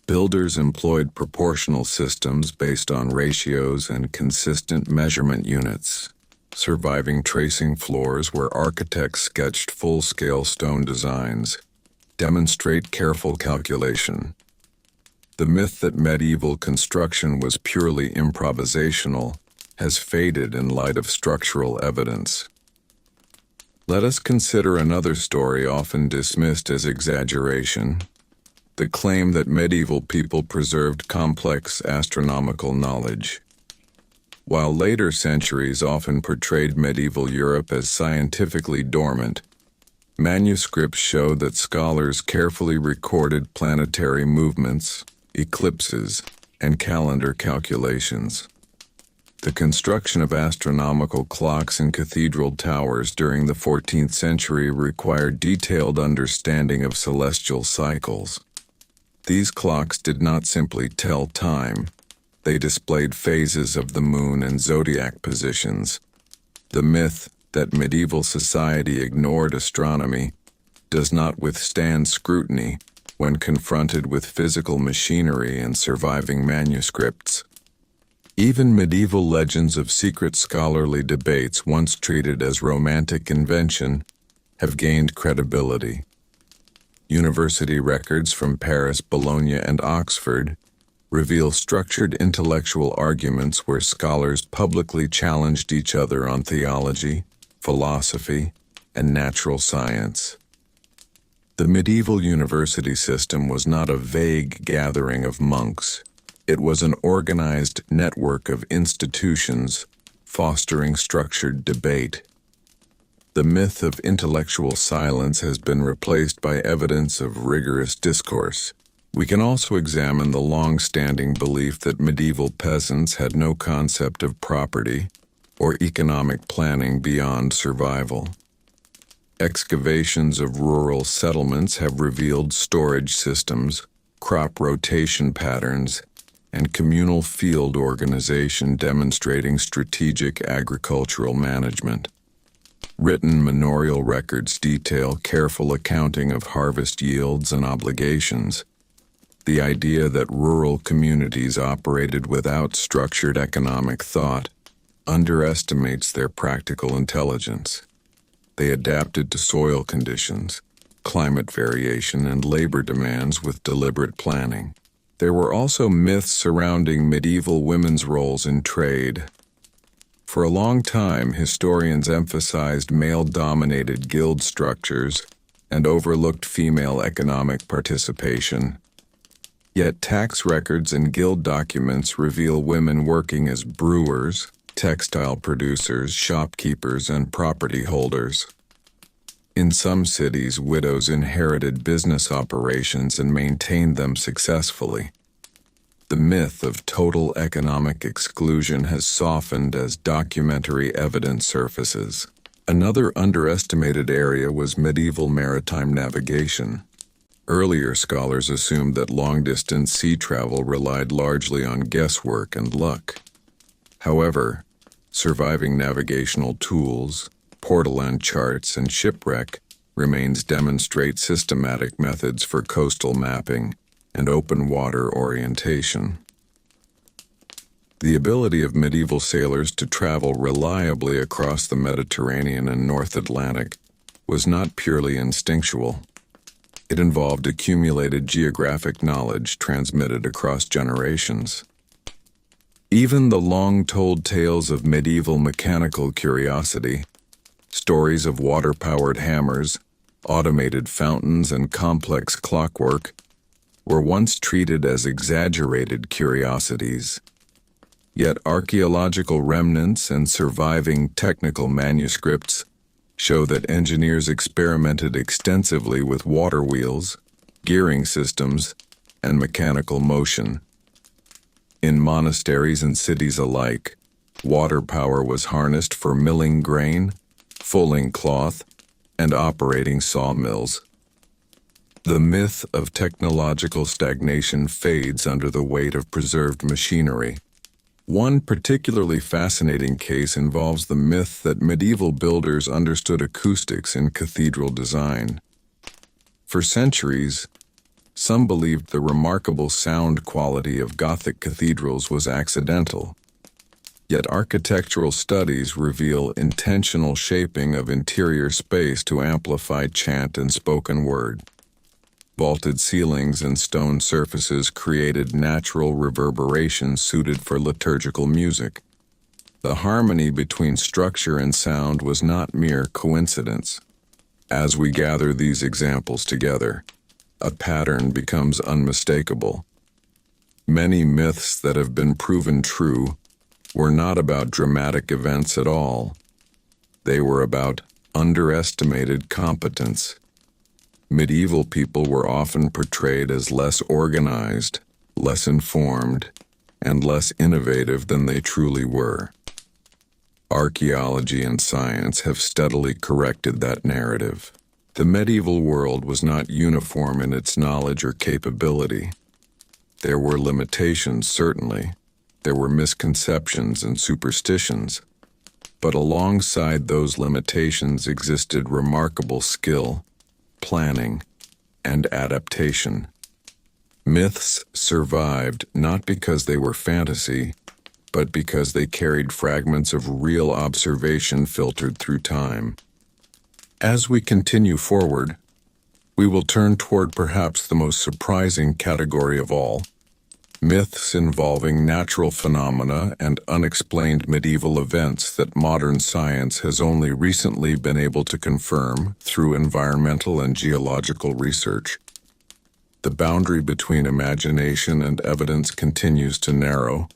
Builders employed proportional systems based on ratios and consistent measurement units. Surviving tracing floors where architects sketched full-scale stone designs demonstrate careful calculation. The myth that medieval construction was purely improvisational has faded in light of structural evidence. Let us consider another story often dismissed as exaggeration: the claim that medieval people preserved complex astronomical knowledge. While later centuries often portrayed medieval Europe as scientifically dormant, manuscripts show that scholars carefully recorded planetary movements, eclipses, and calendar calculations. The construction of astronomical clocks in cathedral towers during the 14th century required detailed understanding of celestial cycles. These clocks did not simply tell time. They displayed phases of the moon and zodiac positions. The myth that medieval society ignored astronomy does not withstand scrutiny when confronted with physical machinery and surviving manuscripts. Even medieval legends of secret scholarly debates once treated as romantic invention have gained credibility. University records from Paris, Bologna, and Oxford reveal structured intellectual arguments where scholars publicly challenged each other on theology, philosophy, and natural science. The medieval university system was not a vague gathering of monks. It was an organized network of institutions fostering structured debate. The myth of intellectual silence has been replaced by evidence of rigorous discourse. We can also examine the long-standing belief that medieval peasants had no concept of property or economic planning beyond survival. Excavations of rural settlements have revealed storage systems, crop rotation patterns, and communal field organization demonstrating strategic agricultural management. Written manorial records detail careful accounting of harvest yields and obligations. The idea that rural communities operated without structured economic thought underestimates their practical intelligence. They adapted to soil conditions, climate variation, and labor demands with deliberate planning. There were also myths surrounding medieval women's roles in trade. For a long time, historians emphasized male-dominated guild structures and overlooked female economic participation. Yet tax records and guild documents reveal women working as brewers, textile producers, shopkeepers, and property holders. In some cities, widows inherited business operations and maintained them successfully. The myth of total economic exclusion has softened as documentary evidence surfaces. Another underestimated area was medieval maritime navigation. Earlier scholars assumed that long-distance sea travel relied largely on guesswork and luck. However, surviving navigational tools, portolan charts, and shipwreck remains demonstrate systematic methods for coastal mapping and open water orientation. The ability of medieval sailors to travel reliably across the Mediterranean and North Atlantic was not purely instinctual. It involved accumulated geographic knowledge transmitted across generations. Even the long-told tales of medieval mechanical curiosity, stories of water-powered hammers, automated fountains, and complex clockwork, were once treated as exaggerated curiosities. Yet archaeological remnants and surviving technical manuscripts show that engineers experimented extensively with water wheels, gearing systems, and mechanical motion. In monasteries and cities alike, water power was harnessed for milling grain, fulling cloth, and operating sawmills. The myth of technological stagnation fades under the weight of preserved machinery. One particularly fascinating case involves the myth that medieval builders understood acoustics in cathedral design. For centuries, some believed the remarkable sound quality of Gothic cathedrals was accidental. Yet architectural studies reveal intentional shaping of interior space to amplify chant and spoken word. Vaulted ceilings and stone surfaces created natural reverberation suited for liturgical music. The harmony between structure and sound was not mere coincidence. As we gather these examples together, a pattern becomes unmistakable. Many myths that have been proven true were not about dramatic events at all. They were about underestimated competence. Medieval people were often portrayed as less organized, less informed, and less innovative than they truly were. Archaeology and science have steadily corrected that narrative. The medieval world was not uniform in its knowledge or capability. There were limitations, certainly. There were misconceptions and superstitions. But alongside those limitations existed remarkable skill, planning, and adaptation. Myths survived not because they were fantasy, but because they carried fragments of real observation filtered through time. As we continue forward, we will turn toward perhaps the most surprising category of all: myths involving natural phenomena and unexplained medieval events that modern science has only recently been able to confirm through environmental and geological research. The boundary between imagination and evidence continues to narrow,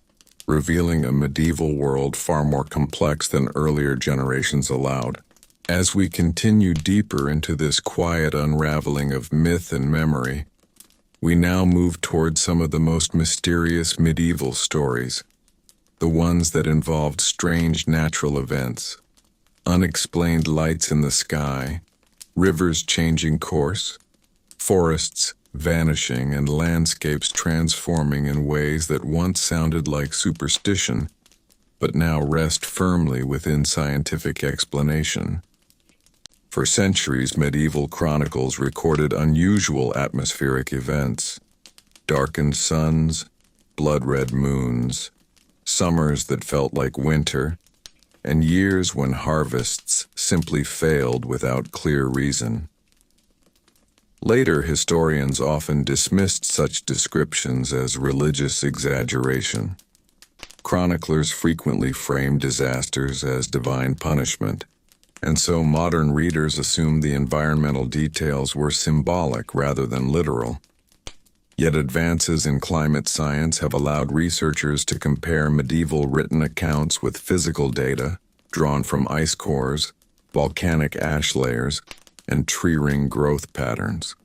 revealing a medieval world far more complex than earlier generations allowed. As we continue deeper into this quiet unraveling of myth and memory, we now move toward some of the most mysterious medieval stories, the ones that involved strange natural events, unexplained lights in the sky, rivers changing course, forests vanishing, and landscapes transforming in ways that once sounded like superstition, but now rest firmly within scientific explanation. For centuries, medieval chronicles recorded unusual atmospheric events: darkened suns, blood-red moons, summers that felt like winter, and years when harvests simply failed without clear reason. Later historians often dismissed such descriptions as religious exaggeration. Chroniclers frequently framed disasters as divine punishment, and so modern readers assumed the environmental details were symbolic rather than literal. Yet advances in climate science have allowed researchers to compare medieval written accounts with physical data drawn from ice cores, volcanic ash layers, and tree ring growth patterns.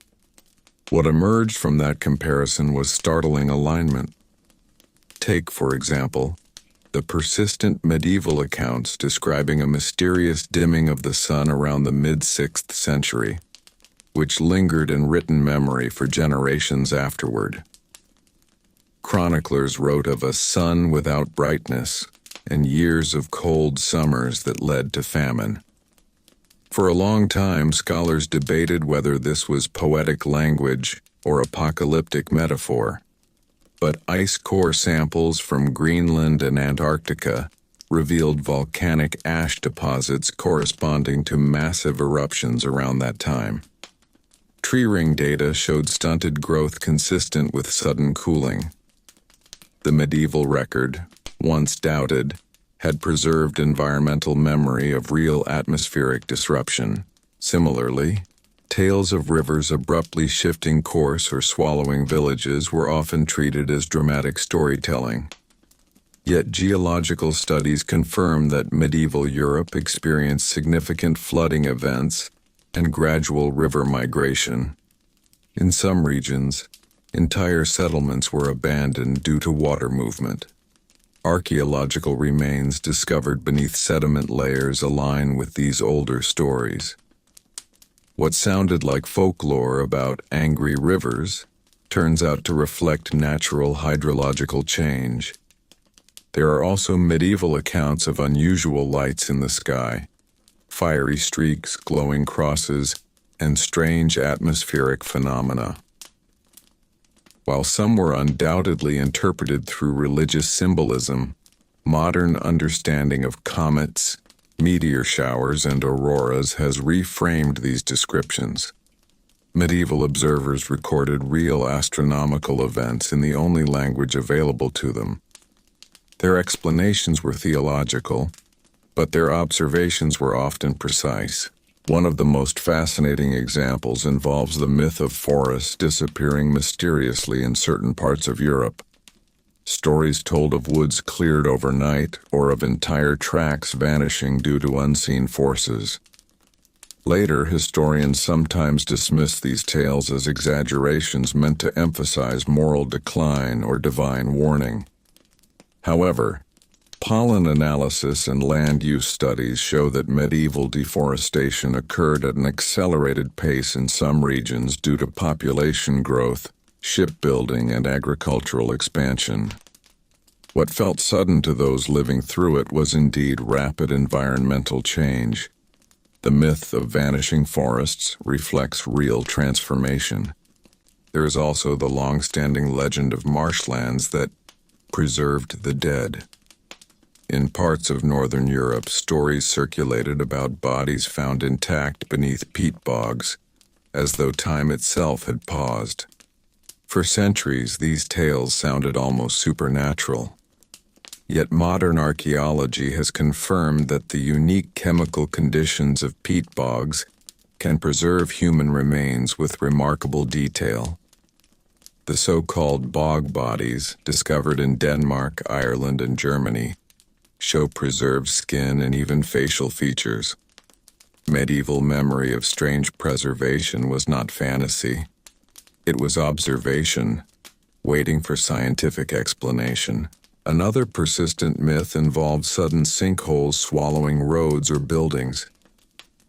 What emerged from that comparison was startling alignment. Take, for example, the persistent medieval accounts describing a mysterious dimming of the sun around the mid-6th century, which lingered in written memory for generations afterward. Chroniclers wrote of a sun without brightness and years of cold summers that led to famine. For a long time, scholars debated whether this was poetic language or apocalyptic metaphor. But ice core samples from Greenland and Antarctica revealed volcanic ash deposits corresponding to massive eruptions around that time. Tree ring data showed stunted growth consistent with sudden cooling. The medieval record, once doubted, had preserved environmental memory of real atmospheric disruption. Similarly, tales of rivers abruptly shifting course or swallowing villages were often treated as dramatic storytelling. Yet geological studies confirm that medieval Europe experienced significant flooding events and gradual river migration. In some regions, entire settlements were abandoned due to water movement. Archaeological remains discovered beneath sediment layers align with these older stories. What sounded like folklore about angry rivers turns out to reflect natural hydrological change. There are also medieval accounts of unusual lights in the sky, fiery streaks, glowing crosses, and strange atmospheric phenomena. While some were undoubtedly interpreted through religious symbolism, modern understanding of comets, meteor showers, and auroras has reframed these descriptions. Medieval observers recorded real astronomical events in the only language available to them. Their explanations were theological, but their observations were often precise. One of the most fascinating examples involves the myth of forests disappearing mysteriously in certain parts of Europe. Stories told of woods cleared overnight or of entire tracts vanishing due to unseen forces. Later, historians sometimes dismiss these tales as exaggerations meant to emphasize moral decline or divine warning. However, pollen analysis and land use studies show that medieval deforestation occurred at an accelerated pace in some regions due to population growth, shipbuilding, and agricultural expansion. What felt sudden to those living through it was indeed rapid environmental change. The myth of vanishing forests reflects real transformation. There is also the long-standing legend of marshlands that preserved the dead. In parts of northern Europe, stories circulated about bodies found intact beneath peat bogs, as though time itself had paused. For centuries, these tales sounded almost supernatural. Yet modern archaeology has confirmed that the unique chemical conditions of peat bogs can preserve human remains with remarkable detail. The so-called bog bodies, discovered in Denmark, Ireland, and Germany, show preserved skin and even facial features. Medieval memory of strange preservation was not fantasy. It was observation, waiting for scientific explanation. Another persistent myth involved sudden sinkholes swallowing roads or buildings.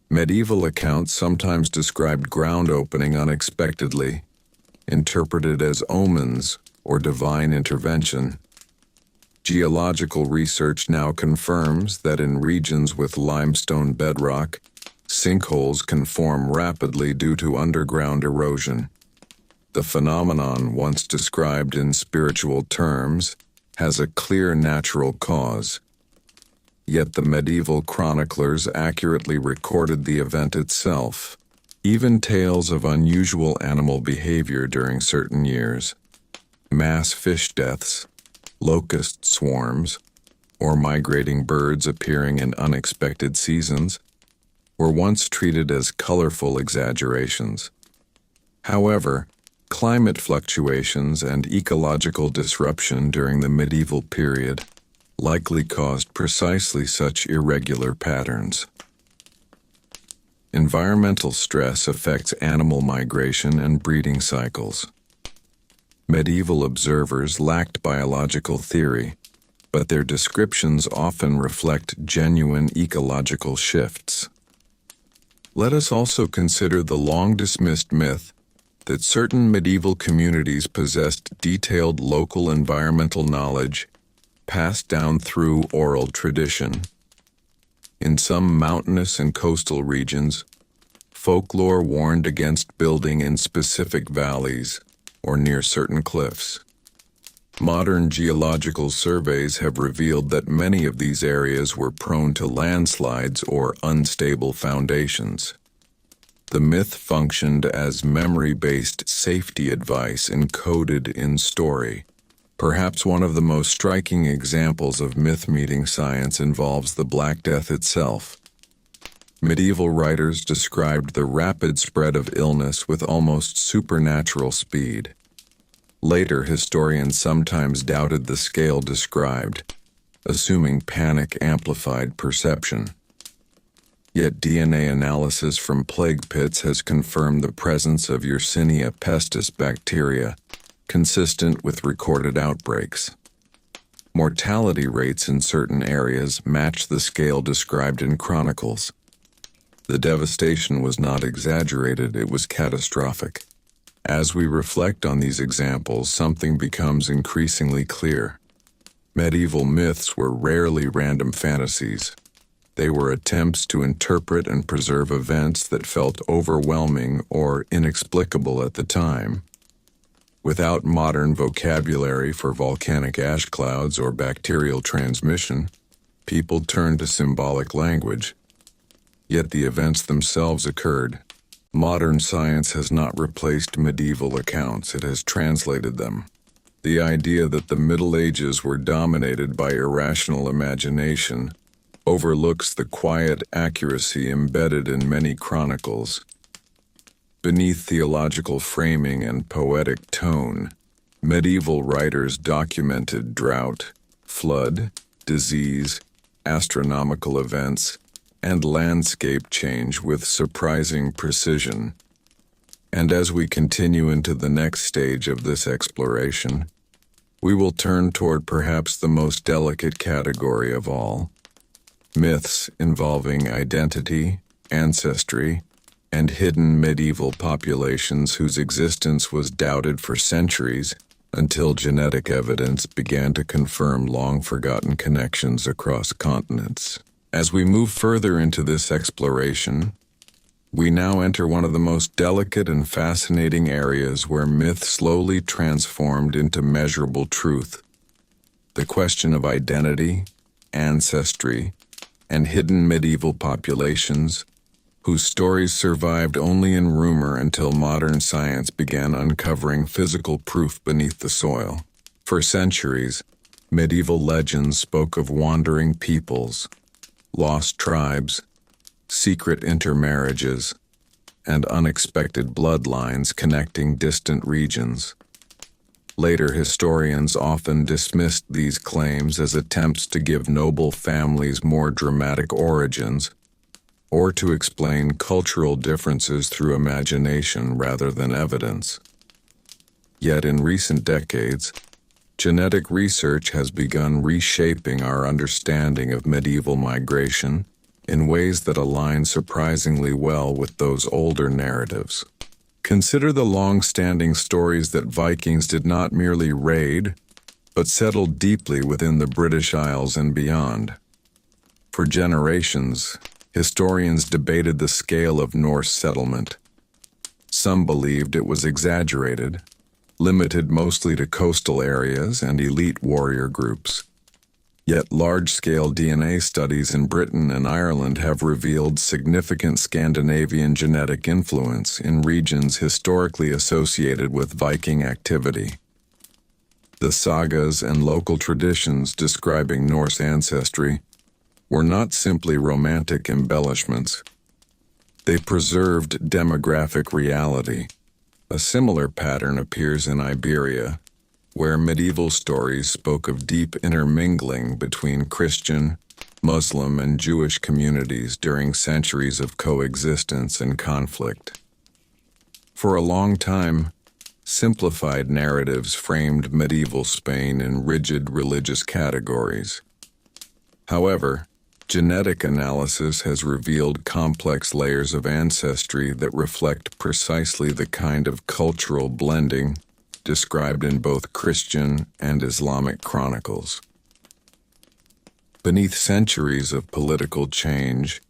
Medieval accounts sometimes described ground opening unexpectedly, interpreted as omens or divine intervention. Geological research now confirms that in regions with limestone bedrock, sinkholes can form rapidly due to underground erosion. The phenomenon, once described in spiritual terms, has a clear natural cause. Yet the medieval chroniclers accurately recorded the event itself. Even tales of unusual animal behavior during certain years, mass fish deaths, locust swarms, or migrating birds appearing in unexpected seasons, were once treated as colorful exaggerations. However, climate fluctuations and ecological disruption during the medieval period likely caused precisely such irregular patterns. Environmental stress affects animal migration and breeding cycles. Medieval observers lacked biological theory, but their descriptions often reflect genuine ecological shifts. Let us also consider the long-dismissed myth that certain medieval communities possessed detailed local environmental knowledge passed down through oral tradition. In some mountainous and coastal regions, folklore warned against building in specific valleys or near certain cliffs. Modern geological surveys have revealed that many of these areas were prone to landslides or unstable foundations. The myth functioned as memory-based safety advice encoded in story. Perhaps one of the most striking examples of myth-meeting science involves the Black Death itself. Medieval writers described the rapid spread of illness with almost supernatural speed. Later, historians sometimes doubted the scale described, assuming panic amplified perception. Yet DNA analysis from plague pits has confirmed the presence of Yersinia pestis bacteria, consistent with recorded outbreaks. Mortality rates in certain areas match the scale described in chronicles. The devastation was not exaggerated, it was catastrophic. As we reflect on these examples, something becomes increasingly clear. Medieval myths were rarely random fantasies. They were attempts to interpret and preserve events that felt overwhelming or inexplicable at the time. Without modern vocabulary for volcanic ash clouds or bacterial transmission, people turned to symbolic language. Yet the events themselves occurred. Modern science has not replaced medieval accounts, it has translated them. The idea that the Middle Ages were dominated by irrational imagination overlooks the quiet accuracy embedded in many chronicles. Beneath theological framing and poetic tone, medieval writers documented drought, flood, disease, astronomical events, and landscape change with surprising precision. And as we continue into the next stage of this exploration, we will turn toward perhaps the most delicate category of all: myths involving identity, ancestry, and hidden medieval populations whose existence was doubted for centuries until genetic evidence began to confirm long-forgotten connections across continents. As we move further into this exploration, we now enter one of the most delicate and fascinating areas where myth slowly transformed into measurable truth: the question of identity, ancestry, and hidden medieval populations whose stories survived only in rumor until modern science began uncovering physical proof beneath the soil. For centuries, medieval legends spoke of wandering peoples, lost tribes, secret intermarriages, and unexpected bloodlines connecting distant regions. Later historians often dismissed these claims as attempts to give noble families more dramatic origins, or to explain cultural differences through imagination rather than evidence. Yet in recent decades, genetic research has begun reshaping our understanding of medieval migration in ways that align surprisingly well with those older narratives. Consider the long-standing stories that Vikings did not merely raid, but settled deeply within the British Isles and beyond. For generations, historians debated the scale of Norse settlement. Some believed it was exaggerated, limited mostly to coastal areas and elite warrior groups. Yet large-scale DNA studies in Britain and Ireland have revealed significant Scandinavian genetic influence in regions historically associated with Viking activity. The sagas and local traditions describing Norse ancestry were not simply romantic embellishments. They preserved demographic reality. A similar pattern appears in Iberia, where medieval stories spoke of deep intermingling between Christian, Muslim, and Jewish communities during centuries of coexistence and conflict. For a long time, simplified narratives framed medieval Spain in rigid religious categories. However, genetic analysis has revealed complex layers of ancestry that reflect precisely the kind of cultural blending described in both Christian and Islamic chronicles. Beneath centuries of political change,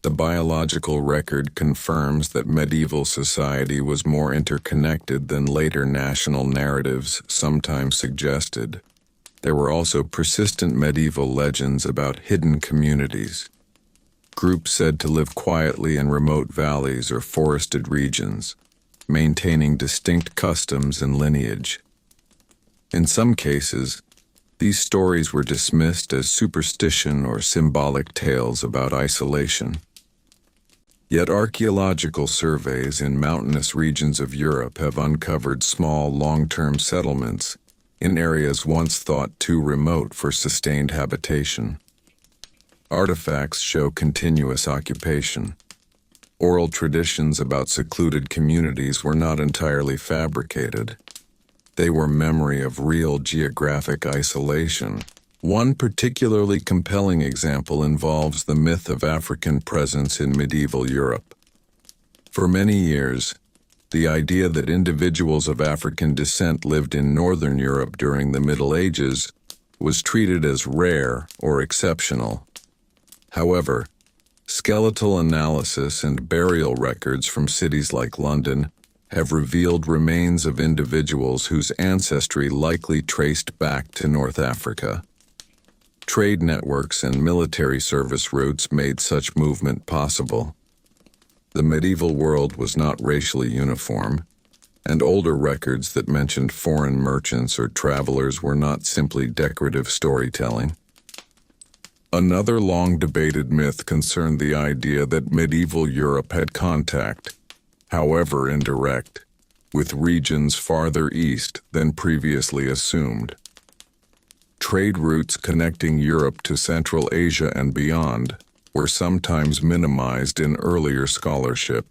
the biological record confirms that medieval society was more interconnected than later national narratives sometimes suggested. There were also persistent medieval legends about hidden communities, groups said to live quietly in remote valleys or forested regions, maintaining distinct customs and lineage. In some cases, these stories were dismissed as superstition or symbolic tales about isolation. Yet archaeological surveys in mountainous regions of Europe have uncovered small, long-term settlements in areas once thought too remote for sustained habitation. Artifacts show continuous occupation. Oral traditions about secluded communities were not entirely fabricated. They were memory of real geographic isolation. One particularly compelling example involves the myth of African presence in medieval Europe. For many years, the idea that individuals of African descent lived in Northern Europe during the Middle Ages was treated as rare or exceptional. However, skeletal analysis and burial records from cities like London have revealed remains of individuals whose ancestry likely traced back to North Africa. Trade networks and military service routes made such movement possible. The medieval world was not racially uniform, and older records that mentioned foreign merchants or travelers were not simply decorative storytelling. Another long-debated myth concerned the idea that medieval Europe had contact, however indirect, with regions farther east than previously assumed. Trade routes connecting Europe to Central Asia and beyond were sometimes minimized in earlier scholarship.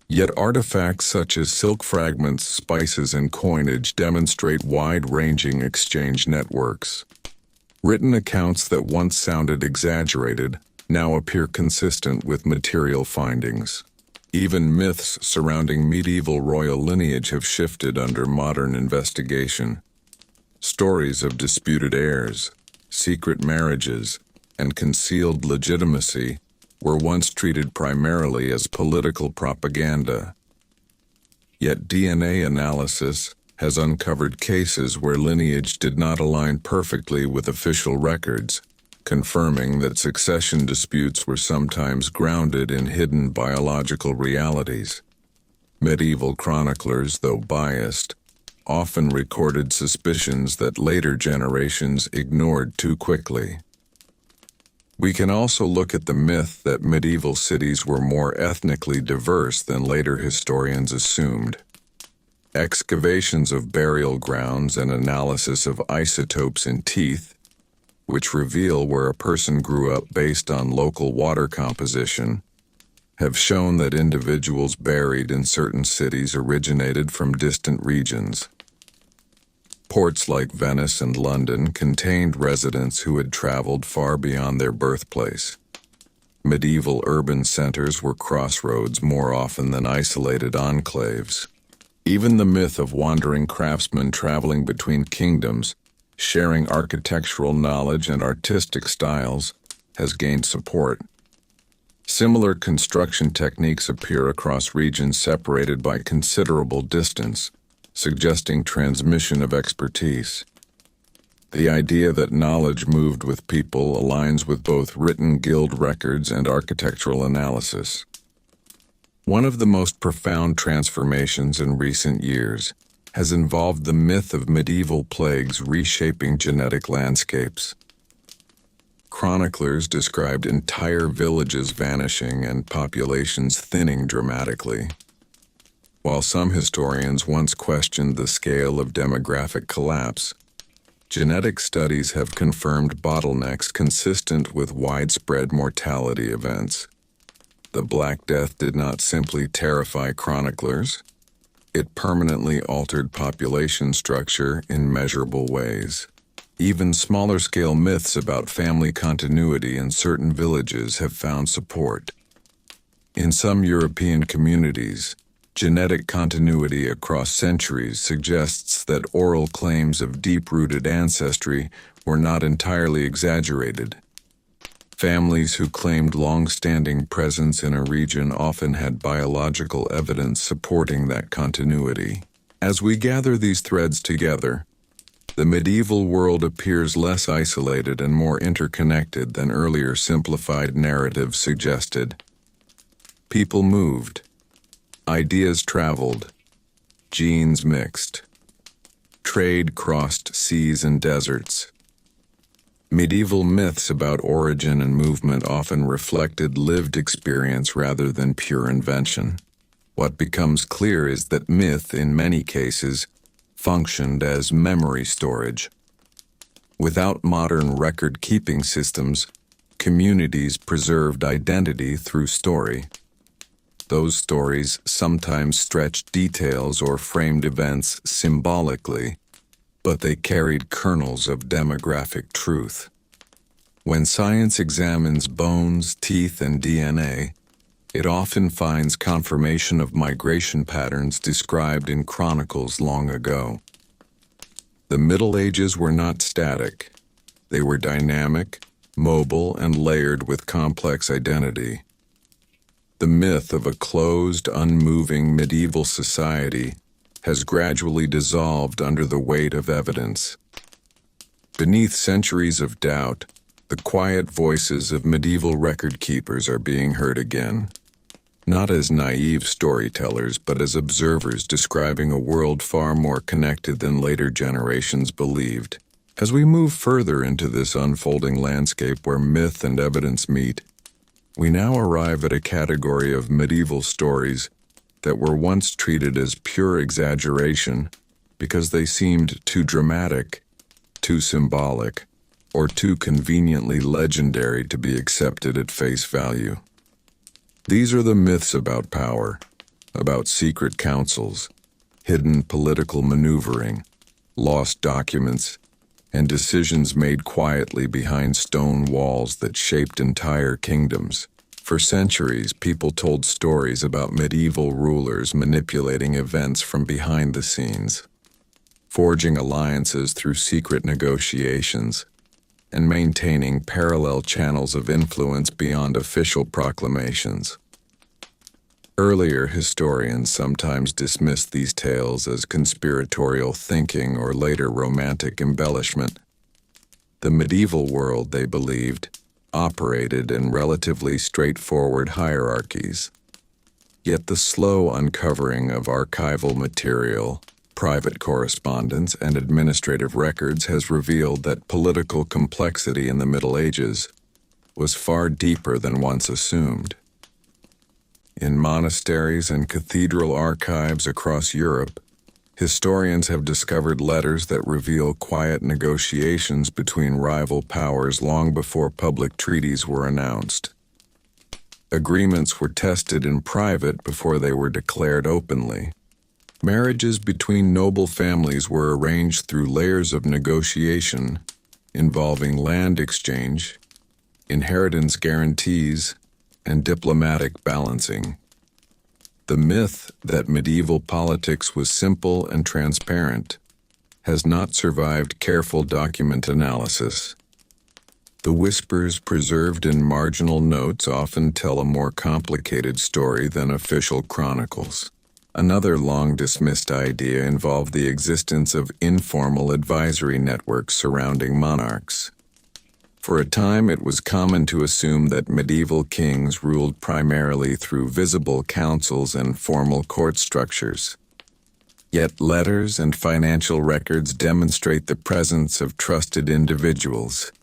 Yet artifacts such as silk fragments, spices, and coinage demonstrate wide-ranging exchange networks. Written accounts that once sounded exaggerated now appear consistent with material findings. Even myths surrounding medieval royal lineage have shifted under modern investigation. Stories of disputed heirs, secret marriages, and concealed legitimacy were once treated primarily as political propaganda. Yet DNA analysis has uncovered cases where lineage did not align perfectly with official records, confirming that succession disputes were sometimes grounded in hidden biological realities. Medieval chroniclers, though biased, often recorded suspicions that later generations ignored too quickly. We can also look at the myth that medieval cities were more ethnically diverse than later historians assumed. Excavations of burial grounds and analysis of isotopes in teeth, which reveal where a person grew up based on local water composition, have shown that individuals buried in certain cities originated from distant regions. Ports like Venice and London contained residents who had traveled far beyond their birthplace. Medieval urban centers were crossroads more often than isolated enclaves. Even the myth of wandering craftsmen traveling between kingdoms, sharing architectural knowledge and artistic styles, has gained support. Similar construction techniques appear across regions separated by considerable distance, suggesting transmission of expertise. The idea that knowledge moved with people aligns with both written guild records and architectural analysis. One of the most profound transformations in recent years has involved the myth of medieval plagues reshaping genetic landscapes. Chroniclers described entire villages vanishing and populations thinning dramatically. While some historians once questioned the scale of demographic collapse, genetic studies have confirmed bottlenecks consistent with widespread mortality events. The Black Death did not simply terrify chroniclers, it permanently altered population structure in measurable ways. Even smaller-scale myths about family continuity in certain villages have found support. In some European communities, genetic continuity across centuries suggests that oral claims of deep-rooted ancestry were not entirely exaggerated. Families who claimed long-standing presence in a region often had biological evidence supporting that continuity. As we gather these threads together, the medieval world appears less isolated and more interconnected than earlier simplified narratives suggested. People moved. Ideas traveled. Genes mixed. Trade crossed seas and deserts. Medieval myths about origin and movement often reflected lived experience rather than pure invention. What becomes clear is that myth, in many cases, functioned as memory storage. Without modern record-keeping systems, communities preserved identity through story. Those stories sometimes stretched details or framed events symbolically, but they carried kernels of demographic truth. When science examines bones, teeth, and DNA, it often finds confirmation of migration patterns described in chronicles long ago. The Middle Ages were not static. They were dynamic, mobile, and layered with complex identity. The myth of a closed, unmoving medieval society has gradually dissolved under the weight of evidence. Beneath centuries of doubt, the quiet voices of medieval record keepers are being heard again. Not as naive storytellers, but as observers describing a world far more connected than later generations believed. As we move further into this unfolding landscape where myth and evidence meet, we now arrive at a category of medieval stories that were once treated as pure exaggeration because they seemed too dramatic, too symbolic, or too conveniently legendary to be accepted at face value. These are the myths about power, about secret councils, hidden political maneuvering, lost documents, and decisions made quietly behind stone walls that shaped entire kingdoms. For centuries, people told stories about medieval rulers manipulating events from behind the scenes, forging alliances through secret negotiations, and maintaining parallel channels of influence beyond official proclamations. Earlier historians sometimes dismissed these tales as conspiratorial thinking or later romantic embellishment. The medieval world, they believed, operated in relatively straightforward hierarchies. Yet the slow uncovering of archival material, private correspondence, and administrative records has revealed that political complexity in the Middle Ages was far deeper than once assumed. In monasteries and cathedral archives across Europe, historians have discovered letters that reveal quiet negotiations between rival powers long before public treaties were announced. Agreements were tested in private before they were declared openly. Marriages between noble families were arranged through layers of negotiation involving land exchange, inheritance guarantees, and diplomatic balancing. The myth that medieval politics was simple and transparent has not survived careful document analysis. The whispers preserved in marginal notes often tell a more complicated story than official chronicles. Another long-dismissed idea involved the existence of informal advisory networks surrounding monarchs. For a time, it was common to assume that medieval kings ruled primarily through visible councils and formal court structures. Yet letters and financial records demonstrate the presence of trusted individuals,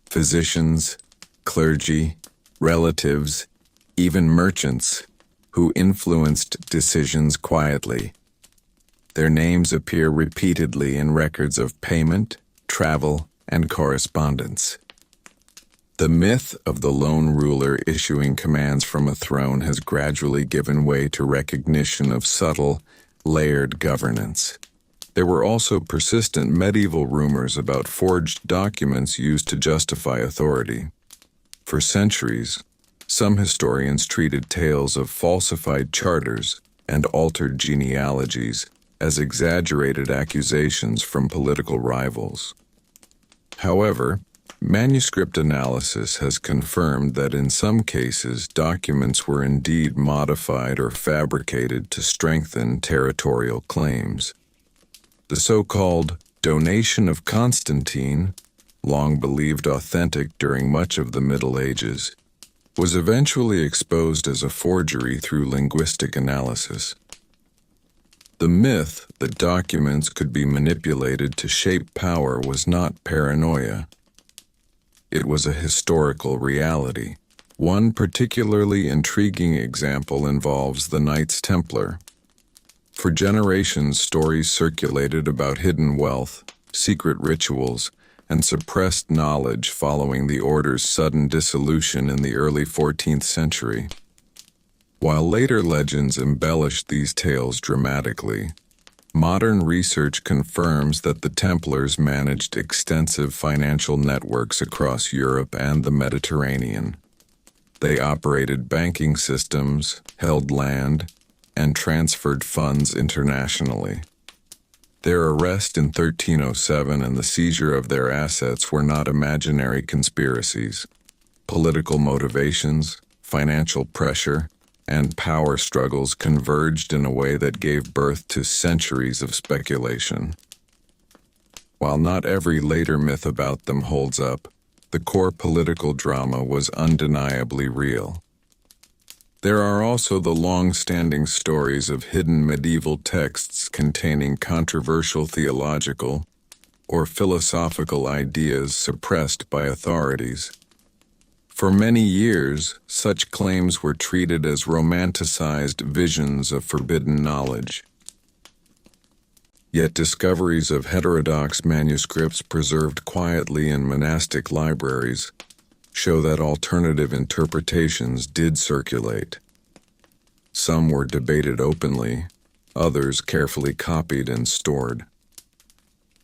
physicians, clergy, relatives, even merchants, who influenced decisions quietly. Their names appear repeatedly in records of payment, travel, and correspondence. The myth of the lone ruler issuing commands from a throne has gradually given way to recognition of subtle, layered governance. There were also persistent medieval rumors about forged documents used to justify authority. For centuries, some historians treated tales of falsified charters and altered genealogies as exaggerated accusations from political rivals. However, manuscript analysis has confirmed that in some cases documents were indeed modified or fabricated to strengthen territorial claims. The so-called donation of Constantine, long believed authentic during much of the Middle Ages, was eventually exposed as a forgery through linguistic analysis. The myth that documents could be manipulated to shape power was not paranoia. It was a historical reality. One particularly intriguing example involves the Knights Templar. For generations, stories circulated about hidden wealth, secret rituals, and suppressed knowledge following the order's sudden dissolution in the early 14th century. While later legends embellished these tales dramatically, modern research confirms that the Templars managed extensive financial networks across Europe and the Mediterranean. They operated banking systems, held land, and transferred funds internationally. Their arrest in 1307 and the seizure of their assets were not imaginary conspiracies. Political motivations, financial pressure, and power struggles converged in a way that gave birth to centuries of speculation. While not every later myth about them holds up, the core political drama was undeniably real. There are also the long-standing stories of hidden medieval texts containing controversial theological or philosophical ideas suppressed by authorities. For many years, such claims were treated as romanticized visions of forbidden knowledge. Yet discoveries of heterodox manuscripts preserved quietly in monastic libraries show that alternative interpretations did circulate. Some were debated openly, others carefully copied and stored.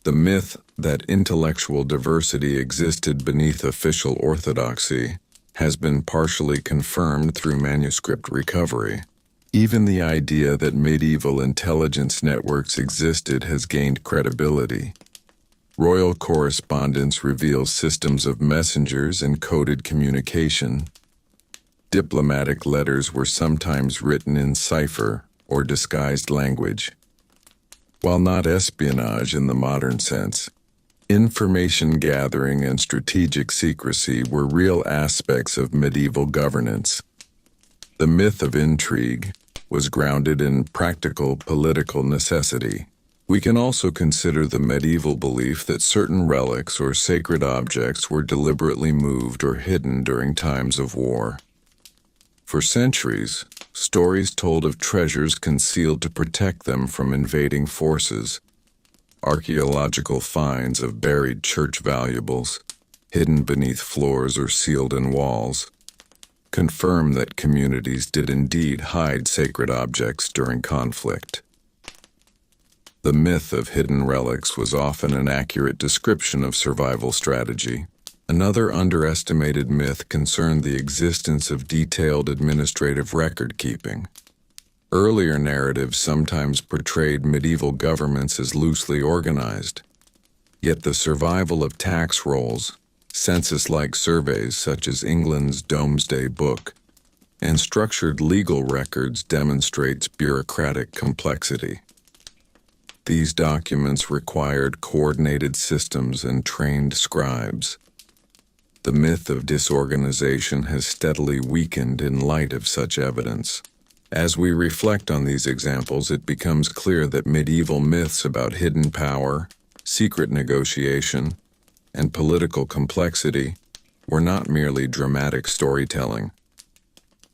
The myth that intellectual diversity existed beneath official orthodoxy has been partially confirmed through manuscript recovery. Even the idea that medieval intelligence networks existed has gained credibility. Royal correspondence reveals systems of messengers and coded communication. Diplomatic letters were sometimes written in cipher or disguised language. While not espionage in the modern sense, information gathering and strategic secrecy were real aspects of medieval governance. The myth of intrigue was grounded in practical political necessity. We can also consider the medieval belief that certain relics or sacred objects were deliberately moved or hidden during times of war. For centuries, stories told of treasures concealed to protect them from invading forces. Archaeological finds of buried church valuables, hidden beneath floors or sealed in walls, confirm that communities did indeed hide sacred objects during conflict. The myth of hidden relics was often an accurate description of survival strategy. Another underestimated myth concerned the existence of detailed administrative record-keeping. Earlier narratives sometimes portrayed medieval governments as loosely organized. Yet the survival of tax rolls, census-like surveys such as England's Domesday Book, and structured legal records demonstrates bureaucratic complexity. These documents required coordinated systems and trained scribes. The myth of disorganization has steadily weakened in light of such evidence. As we reflect on these examples, it becomes clear that medieval myths about hidden power, secret negotiation, and political complexity were not merely dramatic storytelling.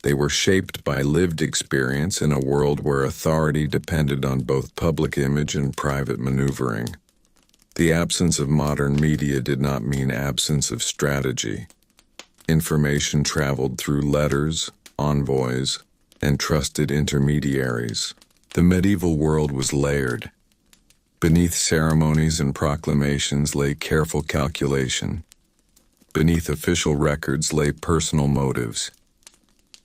They were shaped by lived experience in a world where authority depended on both public image and private maneuvering. The absence of modern media did not mean absence of strategy. Information traveled through letters, envoys, and trusted intermediaries. The medieval world was layered. Beneath ceremonies and proclamations lay careful calculation. Beneath official records lay personal motives.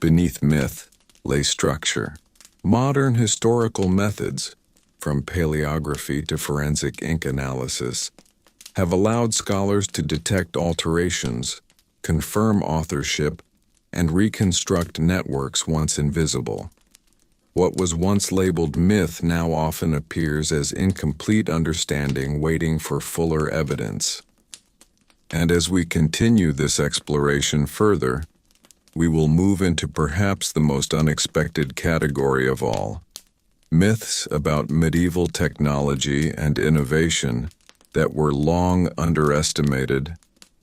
Beneath myth lay structure. Modern historical methods, from paleography to forensic ink analysis, have allowed scholars to detect alterations, confirm authorship, and reconstruct networks once invisible. What was once labeled myth now often appears as incomplete understanding waiting for fuller evidence. And as we continue this exploration further, we will move into perhaps the most unexpected category of all: myths about medieval technology and innovation that were long underestimated,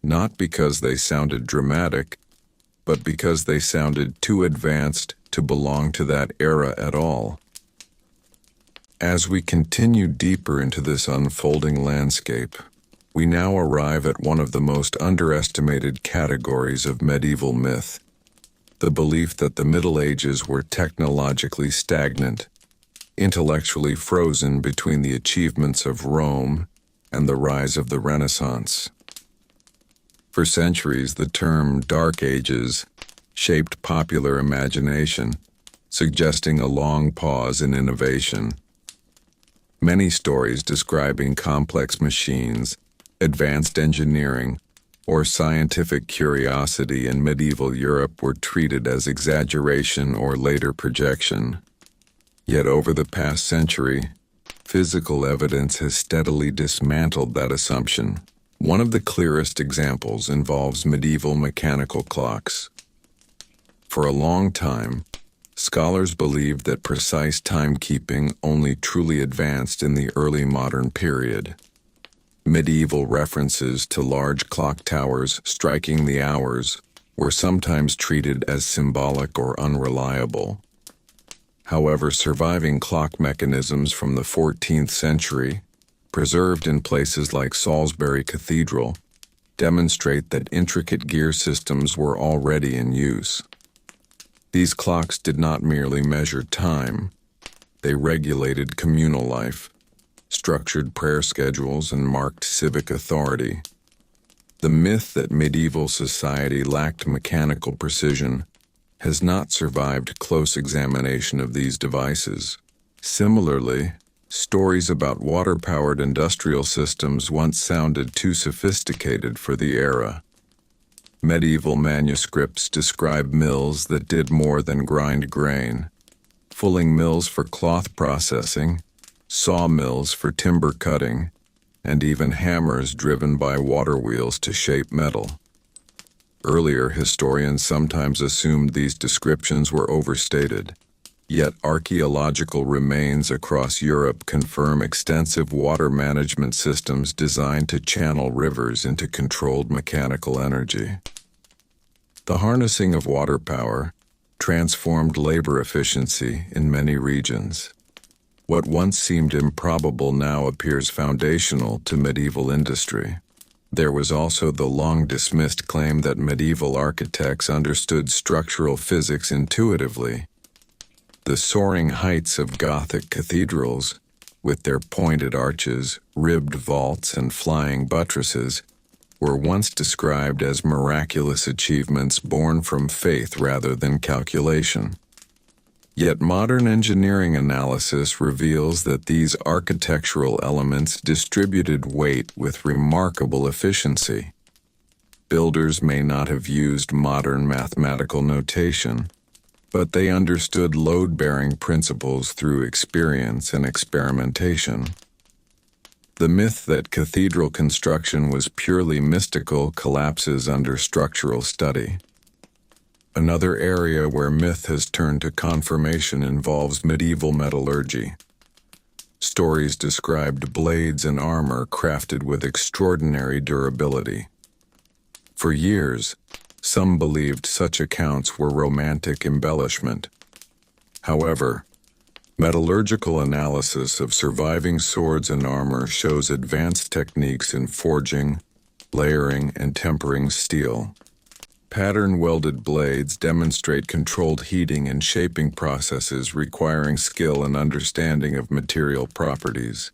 not because they sounded dramatic, but because they sounded too advanced to belong to that era at all. As we continue deeper into this unfolding landscape, we now arrive at one of the most underestimated categories of medieval myth: the belief that the Middle Ages were technologically stagnant, intellectually frozen between the achievements of Rome and the rise of the Renaissance. For centuries, the term Dark Ages shaped popular imagination, suggesting a long pause in innovation. Many stories describing complex machines, advanced engineering, or scientific curiosity in medieval Europe were treated as exaggeration or later projection. Yet over the past century, physical evidence has steadily dismantled that assumption. One of the clearest examples involves medieval mechanical clocks. For a long time, scholars believed that precise timekeeping only truly advanced in the early modern period. Medieval references to large clock towers striking the hours were sometimes treated as symbolic or unreliable. However, surviving clock mechanisms from the 14th century, preserved in places like Salisbury Cathedral, demonstrate that intricate gear systems were already in use. These clocks did not merely measure time, they regulated communal life, structured prayer schedules, and marked civic authority. The myth that medieval society lacked mechanical precision has not survived close examination of these devices. Similarly, stories about water-powered industrial systems once sounded too sophisticated for the era. Medieval manuscripts describe mills that did more than grind grain: fulling mills for cloth processing, sawmills for timber cutting, and even hammers driven by water wheels to shape metal. Earlier historians sometimes assumed these descriptions were overstated, yet archaeological remains across Europe confirm extensive water management systems designed to channel rivers into controlled mechanical energy. The harnessing of water power transformed labor efficiency in many regions. What once seemed improbable now appears foundational to medieval industry. There was also the long-dismissed claim that medieval architects understood structural physics intuitively. The soaring heights of Gothic cathedrals, with their pointed arches, ribbed vaults, and flying buttresses, were once described as miraculous achievements born from faith rather than calculation. Yet modern engineering analysis reveals that these architectural elements distributed weight with remarkable efficiency. Builders may not have used modern mathematical notation, but they understood load-bearing principles through experience and experimentation. The myth that cathedral construction was purely mystical collapses under structural study. Another area where myth has turned to confirmation involves medieval metallurgy. Stories described blades and armor crafted with extraordinary durability. For years, some believed such accounts were romantic embellishment. However, metallurgical analysis of surviving swords and armor shows advanced techniques in forging, layering, and tempering steel. Pattern-welded blades demonstrate controlled heating and shaping processes requiring skill and understanding of material properties.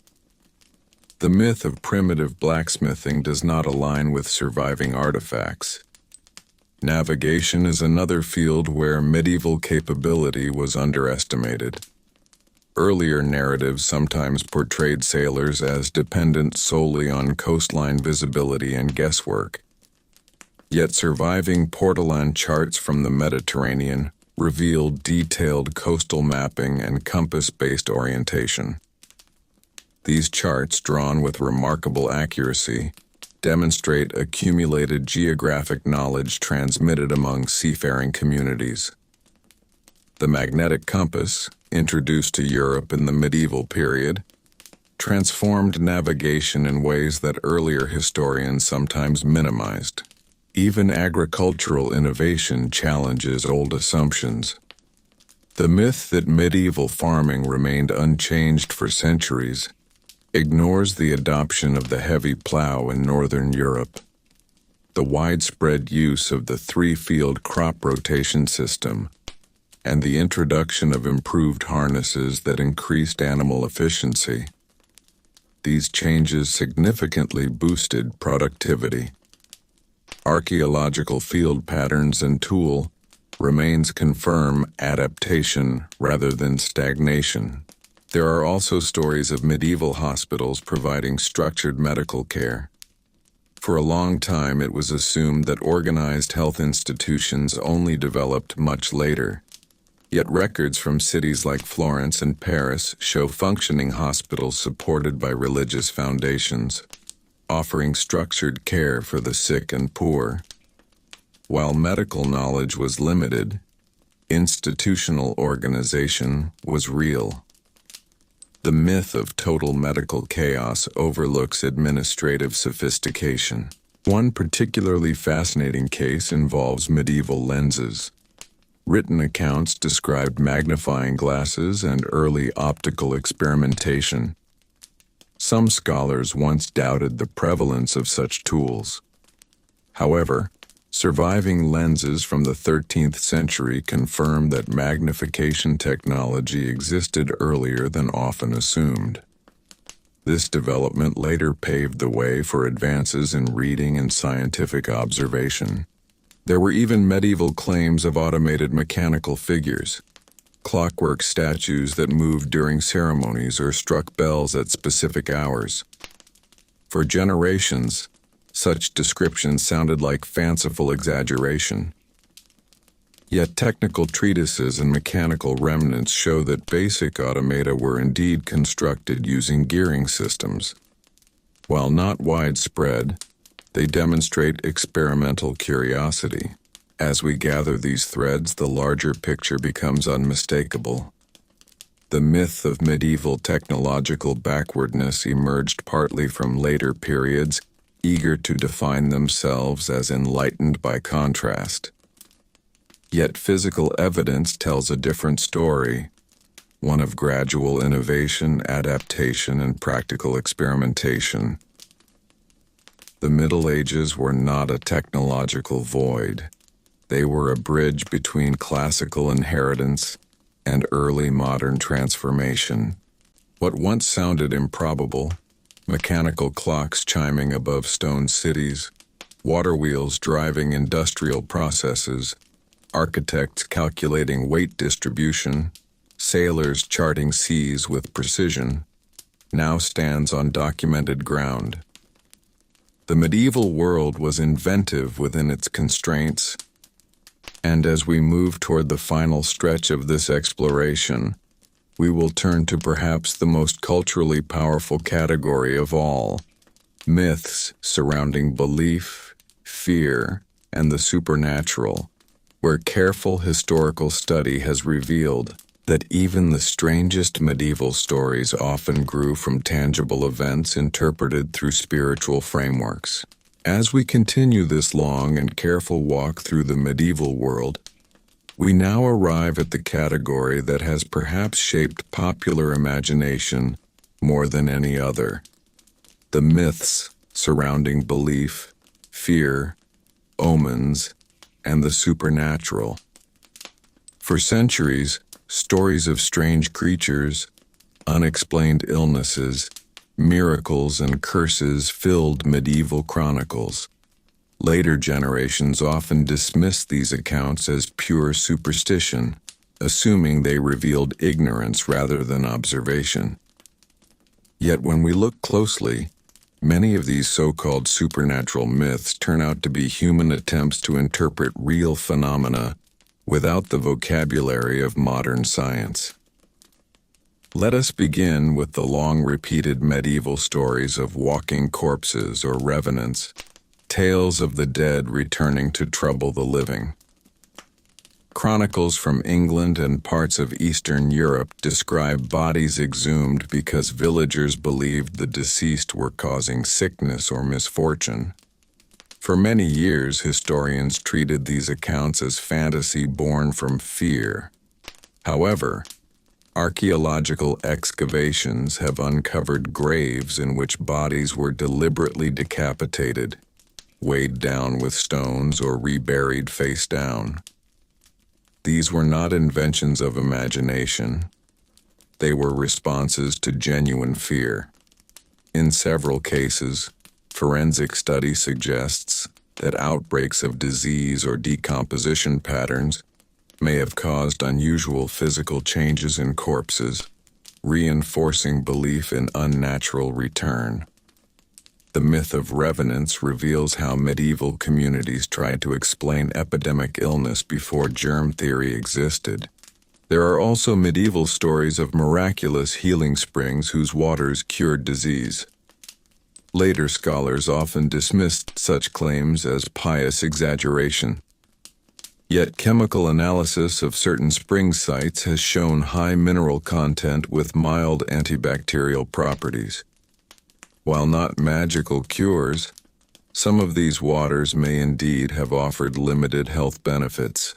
The myth of primitive blacksmithing does not align with surviving artifacts. Navigation is another field where medieval capability was underestimated. Earlier narratives sometimes portrayed sailors as dependent solely on coastline visibility and guesswork. Yet surviving Portolan charts from the Mediterranean revealed detailed coastal mapping and compass-based orientation. These charts, drawn with remarkable accuracy, demonstrate accumulated geographic knowledge transmitted among seafaring communities. The magnetic compass, introduced to Europe in the medieval period, transformed navigation in ways that earlier historians sometimes minimized. Even agricultural innovation challenges old assumptions. The myth that medieval farming remained unchanged for centuries ignores the adoption of the heavy plow in northern Europe, the widespread use of the three-field crop rotation system, and the introduction of improved harnesses that increased animal efficiency. These changes significantly boosted productivity. Archaeological field patterns and tool remains confirm adaptation rather than stagnation. There are also stories of medieval hospitals providing structured medical care. For a long time, it was assumed that organized health institutions only developed much later. Yet records from cities like Florence and Paris show functioning hospitals supported by religious foundations, offering structured care for the sick and poor. While medical knowledge was limited, institutional organization was real. The myth of total medical chaos overlooks administrative sophistication. One particularly fascinating case involves medieval lenses. Written accounts described magnifying glasses and early optical experimentation. Some scholars once doubted the prevalence of such tools. However, surviving lenses from the 13th century confirm that magnification technology existed earlier than often assumed. This development later paved the way for advances in reading and scientific observation. There were even medieval claims of automated mechanical figures, clockwork statues that moved during ceremonies or struck bells at specific hours. For generations, such descriptions sounded like fanciful exaggeration. Yet technical treatises and mechanical remnants show that basic automata were indeed constructed using gearing systems. While not widespread, they demonstrate experimental curiosity. As we gather these threads, the larger picture becomes unmistakable. The myth of medieval technological backwardness emerged partly from later periods, eager to define themselves as enlightened by contrast. Yet physical evidence tells a different story, one of gradual innovation, adaptation, and practical experimentation. The Middle Ages were not a technological void. They were a bridge between classical inheritance and early modern transformation. What once sounded improbable, mechanical clocks chiming above stone cities, water wheels driving industrial processes, architects calculating weight distribution, sailors charting seas with precision, now stands on documented ground. The medieval world was inventive within its constraints, And as we move toward the final stretch of this exploration, we will turn to perhaps the most culturally powerful category of all, myths surrounding belief, fear, and the supernatural, where careful historical study has revealed that even the strangest medieval stories often grew from tangible events interpreted through spiritual frameworks. As we continue this long and careful walk through the medieval world, we now arrive at the category that has perhaps shaped popular imagination more than any other: the myths surrounding belief, fear, omens, and the supernatural. For centuries, stories of strange creatures, unexplained illnesses, miracles, and curses filled medieval chronicles. Later generations often dismissed these accounts as pure superstition, assuming they revealed ignorance rather than observation. Yet when we look closely, many of these so-called supernatural myths turn out to be human attempts to interpret real phenomena without the vocabulary of modern science. Let us begin with the long-repeated medieval stories of walking corpses or revenants, tales of the dead returning to trouble the living. Chronicles from England and parts of Eastern Europe describe bodies exhumed because villagers believed the deceased were causing sickness or misfortune. For many years, historians treated these accounts as fantasy born from fear. However, archaeological excavations have uncovered graves in which bodies were deliberately decapitated, weighed down with stones, or reburied face down. These were not inventions of imagination. They were responses to genuine fear. In several cases, forensic study suggests that outbreaks of disease or decomposition patterns may have caused unusual physical changes in corpses, reinforcing belief in unnatural return. The myth of revenants reveals how medieval communities tried to explain epidemic illness before germ theory existed. There are also medieval stories of miraculous healing springs whose waters cured disease. Later scholars often dismissed such claims as pious exaggeration. Yet chemical analysis of certain spring sites has shown high mineral content with mild antibacterial properties. While not magical cures, some of these waters may indeed have offered limited health benefits.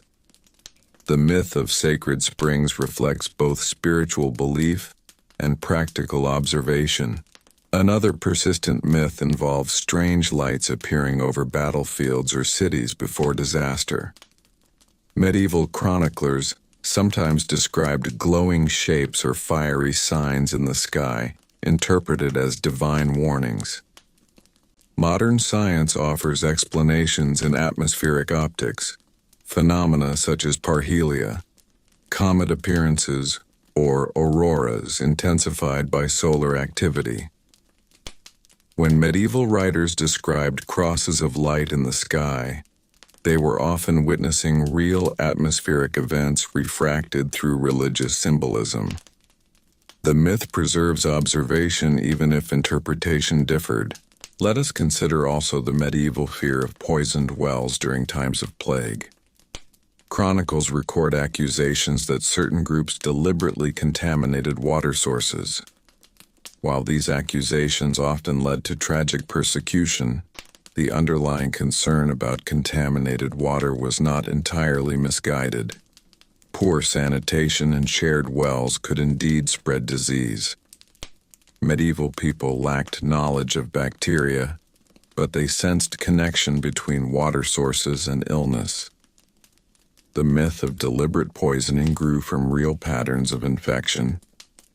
The myth of sacred springs reflects both spiritual belief and practical observation. Another persistent myth involves strange lights appearing over battlefields or cities before disaster. Medieval chroniclers sometimes described glowing shapes or fiery signs in the sky, interpreted as divine warnings. Modern science offers explanations in atmospheric optics, phenomena such as parhelia, comet appearances, or auroras intensified by solar activity. When medieval writers described crosses of light in the sky, they were often witnessing real atmospheric events refracted through religious symbolism. The myth preserves observation even if interpretation differed. Let us consider also the medieval fear of poisoned wells during times of plague. Chronicles record accusations that certain groups deliberately contaminated water sources. While these accusations often led to tragic persecution, the underlying concern about contaminated water was not entirely misguided. Poor sanitation and shared wells could indeed spread disease. Medieval people lacked knowledge of bacteria, but they sensed connection between water sources and illness. The myth of deliberate poisoning grew from real patterns of infection.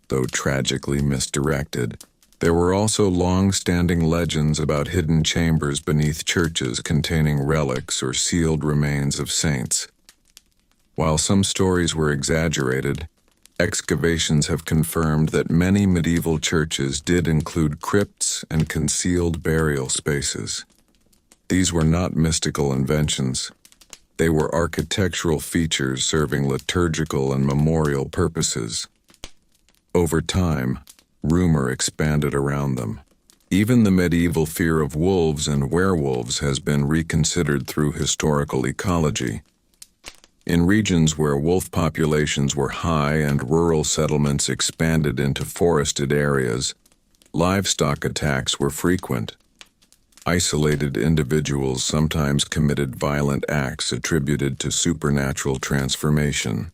Though tragically misdirected, there were also long-standing legends about hidden chambers beneath churches containing relics or sealed remains of saints. While some stories were exaggerated, excavations have confirmed that many medieval churches did include crypts and concealed burial spaces. These were not mystical inventions. They were architectural features serving liturgical and memorial purposes. Over time, rumor expanded around them. Even the medieval fear of wolves and werewolves has been reconsidered through historical ecology. In regions where wolf populations were high and rural settlements expanded into forested areas, livestock attacks were frequent. Isolated individuals sometimes committed violent acts attributed to supernatural transformation.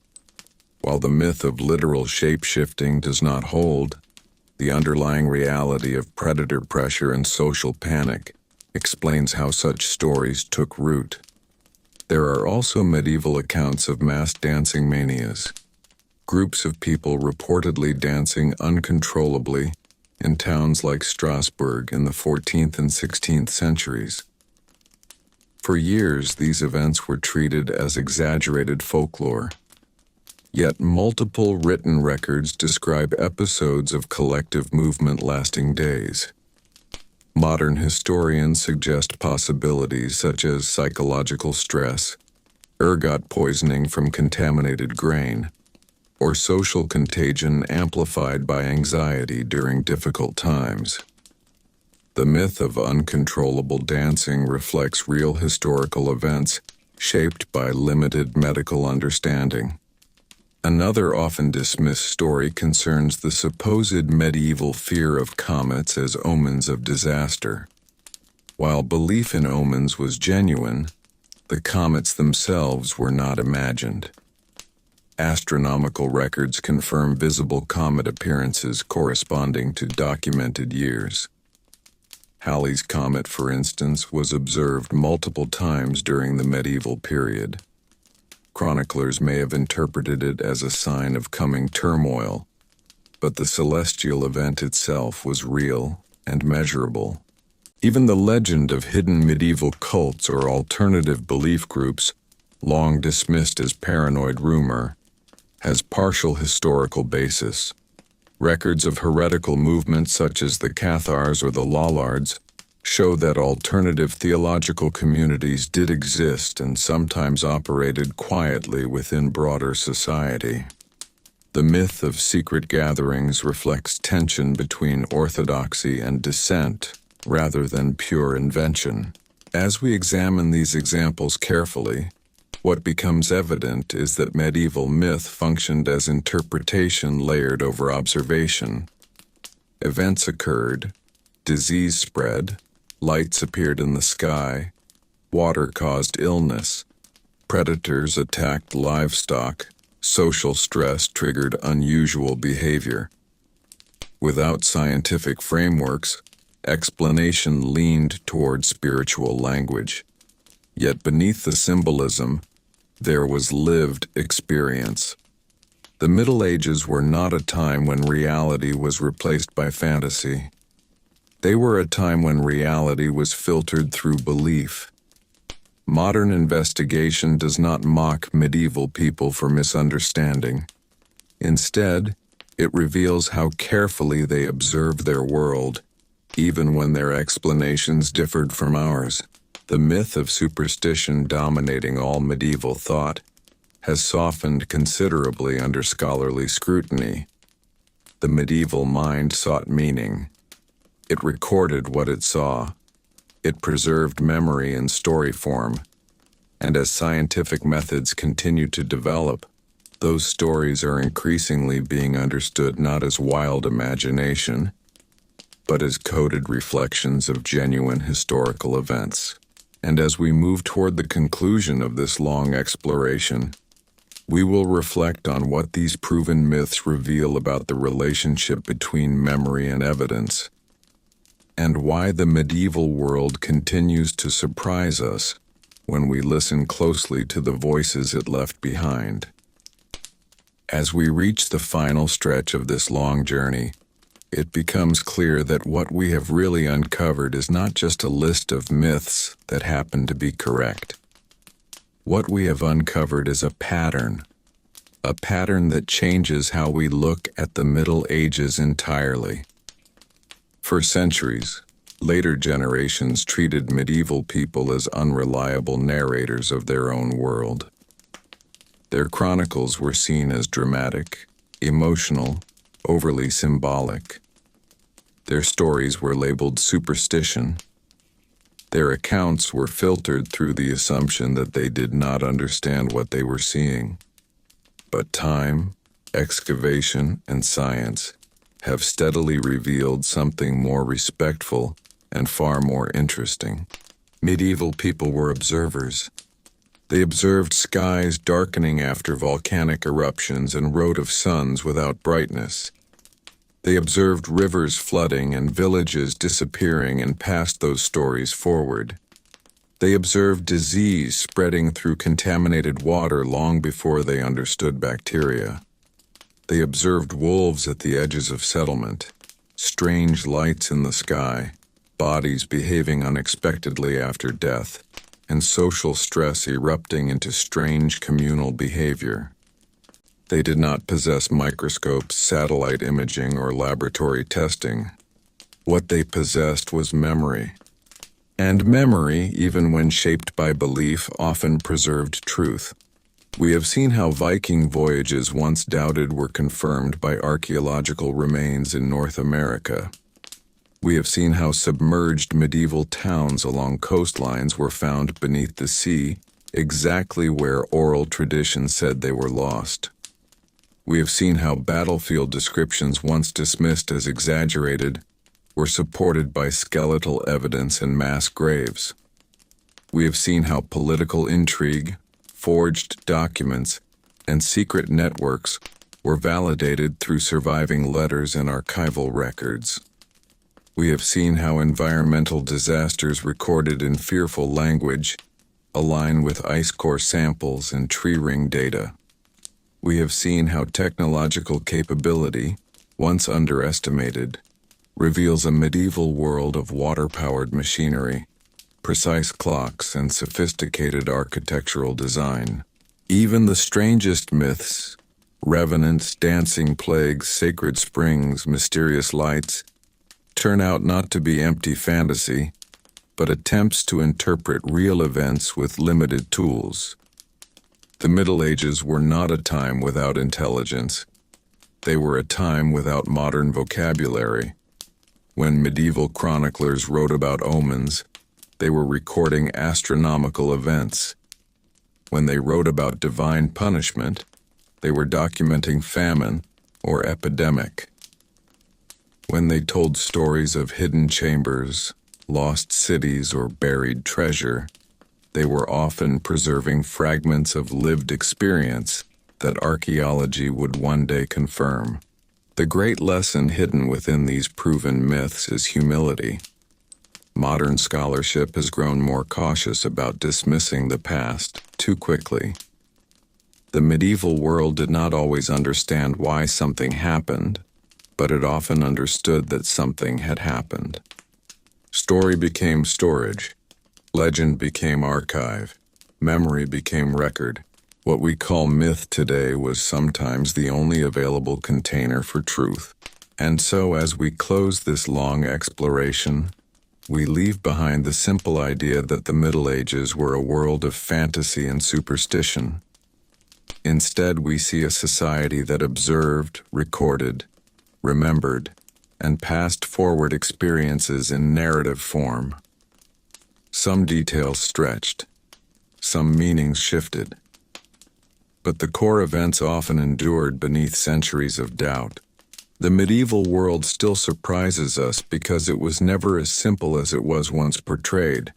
While the myth of literal shape-shifting does not hold, the underlying reality of predator pressure and social panic explains how such stories took root. There are also medieval accounts of mass dancing manias, groups of people reportedly dancing uncontrollably in towns like Strasbourg in the 14th and 16th centuries. For years, these events were treated as exaggerated folklore. Yet multiple written records describe episodes of collective movement lasting days. Modern historians suggest possibilities such as psychological stress, ergot poisoning from contaminated grain, or social contagion amplified by anxiety during difficult times. The myth of uncontrollable dancing reflects real historical events shaped by limited medical understanding. Another often dismissed story concerns the supposed medieval fear of comets as omens of disaster. While belief in omens was genuine, the comets themselves were not imagined. Astronomical records confirm visible comet appearances corresponding to documented years. Halley's Comet, for instance, was observed multiple times during the medieval period. Chroniclers may have interpreted it as a sign of coming turmoil, but the celestial event itself was real and measurable. Even the legend of hidden medieval cults or alternative belief groups, long dismissed as paranoid rumor, has partial historical basis. Records of heretical movements such as the Cathars or the Lollards show that alternative theological communities did exist and sometimes operated quietly within broader society. The myth of secret gatherings reflects tension between orthodoxy and dissent, rather than pure invention. As we examine these examples carefully, what becomes evident is that medieval myth functioned as interpretation layered over observation. Events occurred, disease spread, lights appeared in the sky, water caused illness, predators attacked livestock, social stress triggered unusual behavior. Without scientific frameworks, explanation leaned toward spiritual language. Yet beneath the symbolism, there was lived experience. The Middle Ages were not a time when reality was replaced by fantasy. They were a time when reality was filtered through belief. Modern investigation does not mock medieval people for misunderstanding. Instead, it reveals how carefully they observed their world, even when their explanations differed from ours. The myth of superstition dominating all medieval thought has softened considerably under scholarly scrutiny. The medieval mind sought meaning. It recorded what it saw. It preserved memory in story form. And as scientific methods continue to develop, those stories are increasingly being understood not as wild imagination, but as coded reflections of genuine historical events. And as we move toward the conclusion of this long exploration, we will reflect on what these proven myths reveal about the relationship between memory and evidence, and why the medieval world continues to surprise us when we listen closely to the voices it left behind. As we reach the final stretch of this long journey, it becomes clear that what we have really uncovered is not just a list of myths that happen to be correct. What we have uncovered is a pattern that changes how we look at the Middle Ages entirely. For centuries, Later generations treated medieval people as unreliable narrators of their own world. Their chronicles were seen as dramatic, emotional, overly symbolic. Their stories were labeled superstition. Their accounts were filtered through the assumption that they did not understand what they were seeing. But time, excavation, and science have steadily revealed something more respectful and far more interesting. Medieval people were observers. They observed skies darkening after volcanic eruptions and wrote of suns without brightness. They observed rivers flooding and villages disappearing and passed those stories forward. They observed disease spreading through contaminated water long before they understood bacteria. They observed wolves at the edges of settlement, strange lights in the sky, bodies behaving unexpectedly after death, and social stress erupting into strange communal behavior. They did not possess microscopes, satellite imaging, or laboratory testing. What they possessed was memory. And memory, even when shaped by belief, often preserved truth. We have seen how Viking voyages once doubted were confirmed by archaeological remains in North America. We have seen how submerged medieval towns along coastlines were found beneath the sea, exactly where oral tradition said they were lost. We have seen how battlefield descriptions once dismissed as exaggerated were supported by skeletal evidence and mass graves. We have seen how political intrigue, forged documents, and secret networks were validated through surviving letters and archival records. We have seen how environmental disasters recorded in fearful language align with ice core samples and tree ring data. We have seen how technological capability, once underestimated, reveals a medieval world of water-powered machinery, precise clocks, and sophisticated architectural design. Even the strangest myths, revenants, dancing plagues, sacred springs, mysterious lights, turn out not to be empty fantasy, but attempts to interpret real events with limited tools. The Middle Ages were not a time without intelligence. They were a time without modern vocabulary. When medieval chroniclers wrote about omens, they were recording astronomical events. When they wrote about divine punishment, they were documenting famine or epidemic. When they told stories of hidden chambers, lost cities, or buried treasure, they were often preserving fragments of lived experience that archaeology would one day confirm. The great lesson hidden within these proven myths is humility. Modern scholarship has grown more cautious about dismissing the past too quickly. The medieval world did not always understand why something happened, but it often understood that something had happened. Story became storage. Legend became archive. Memory became record. What we call myth today was sometimes the only available container for truth. And so as we close this long exploration, we leave behind the simple idea that the Middle Ages were a world of fantasy and superstition. Instead, we see a society that observed, recorded, remembered, and passed forward experiences in narrative form. Some details stretched, some meanings shifted, but the core events often endured beneath centuries of doubt. The medieval world still surprises us because it was never as simple as it was once portrayed.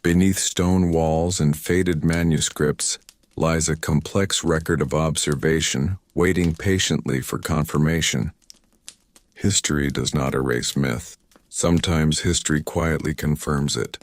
Beneath stone walls and faded manuscripts lies a complex record of observation, waiting patiently for confirmation. History does not erase myth. Sometimes history quietly confirms it.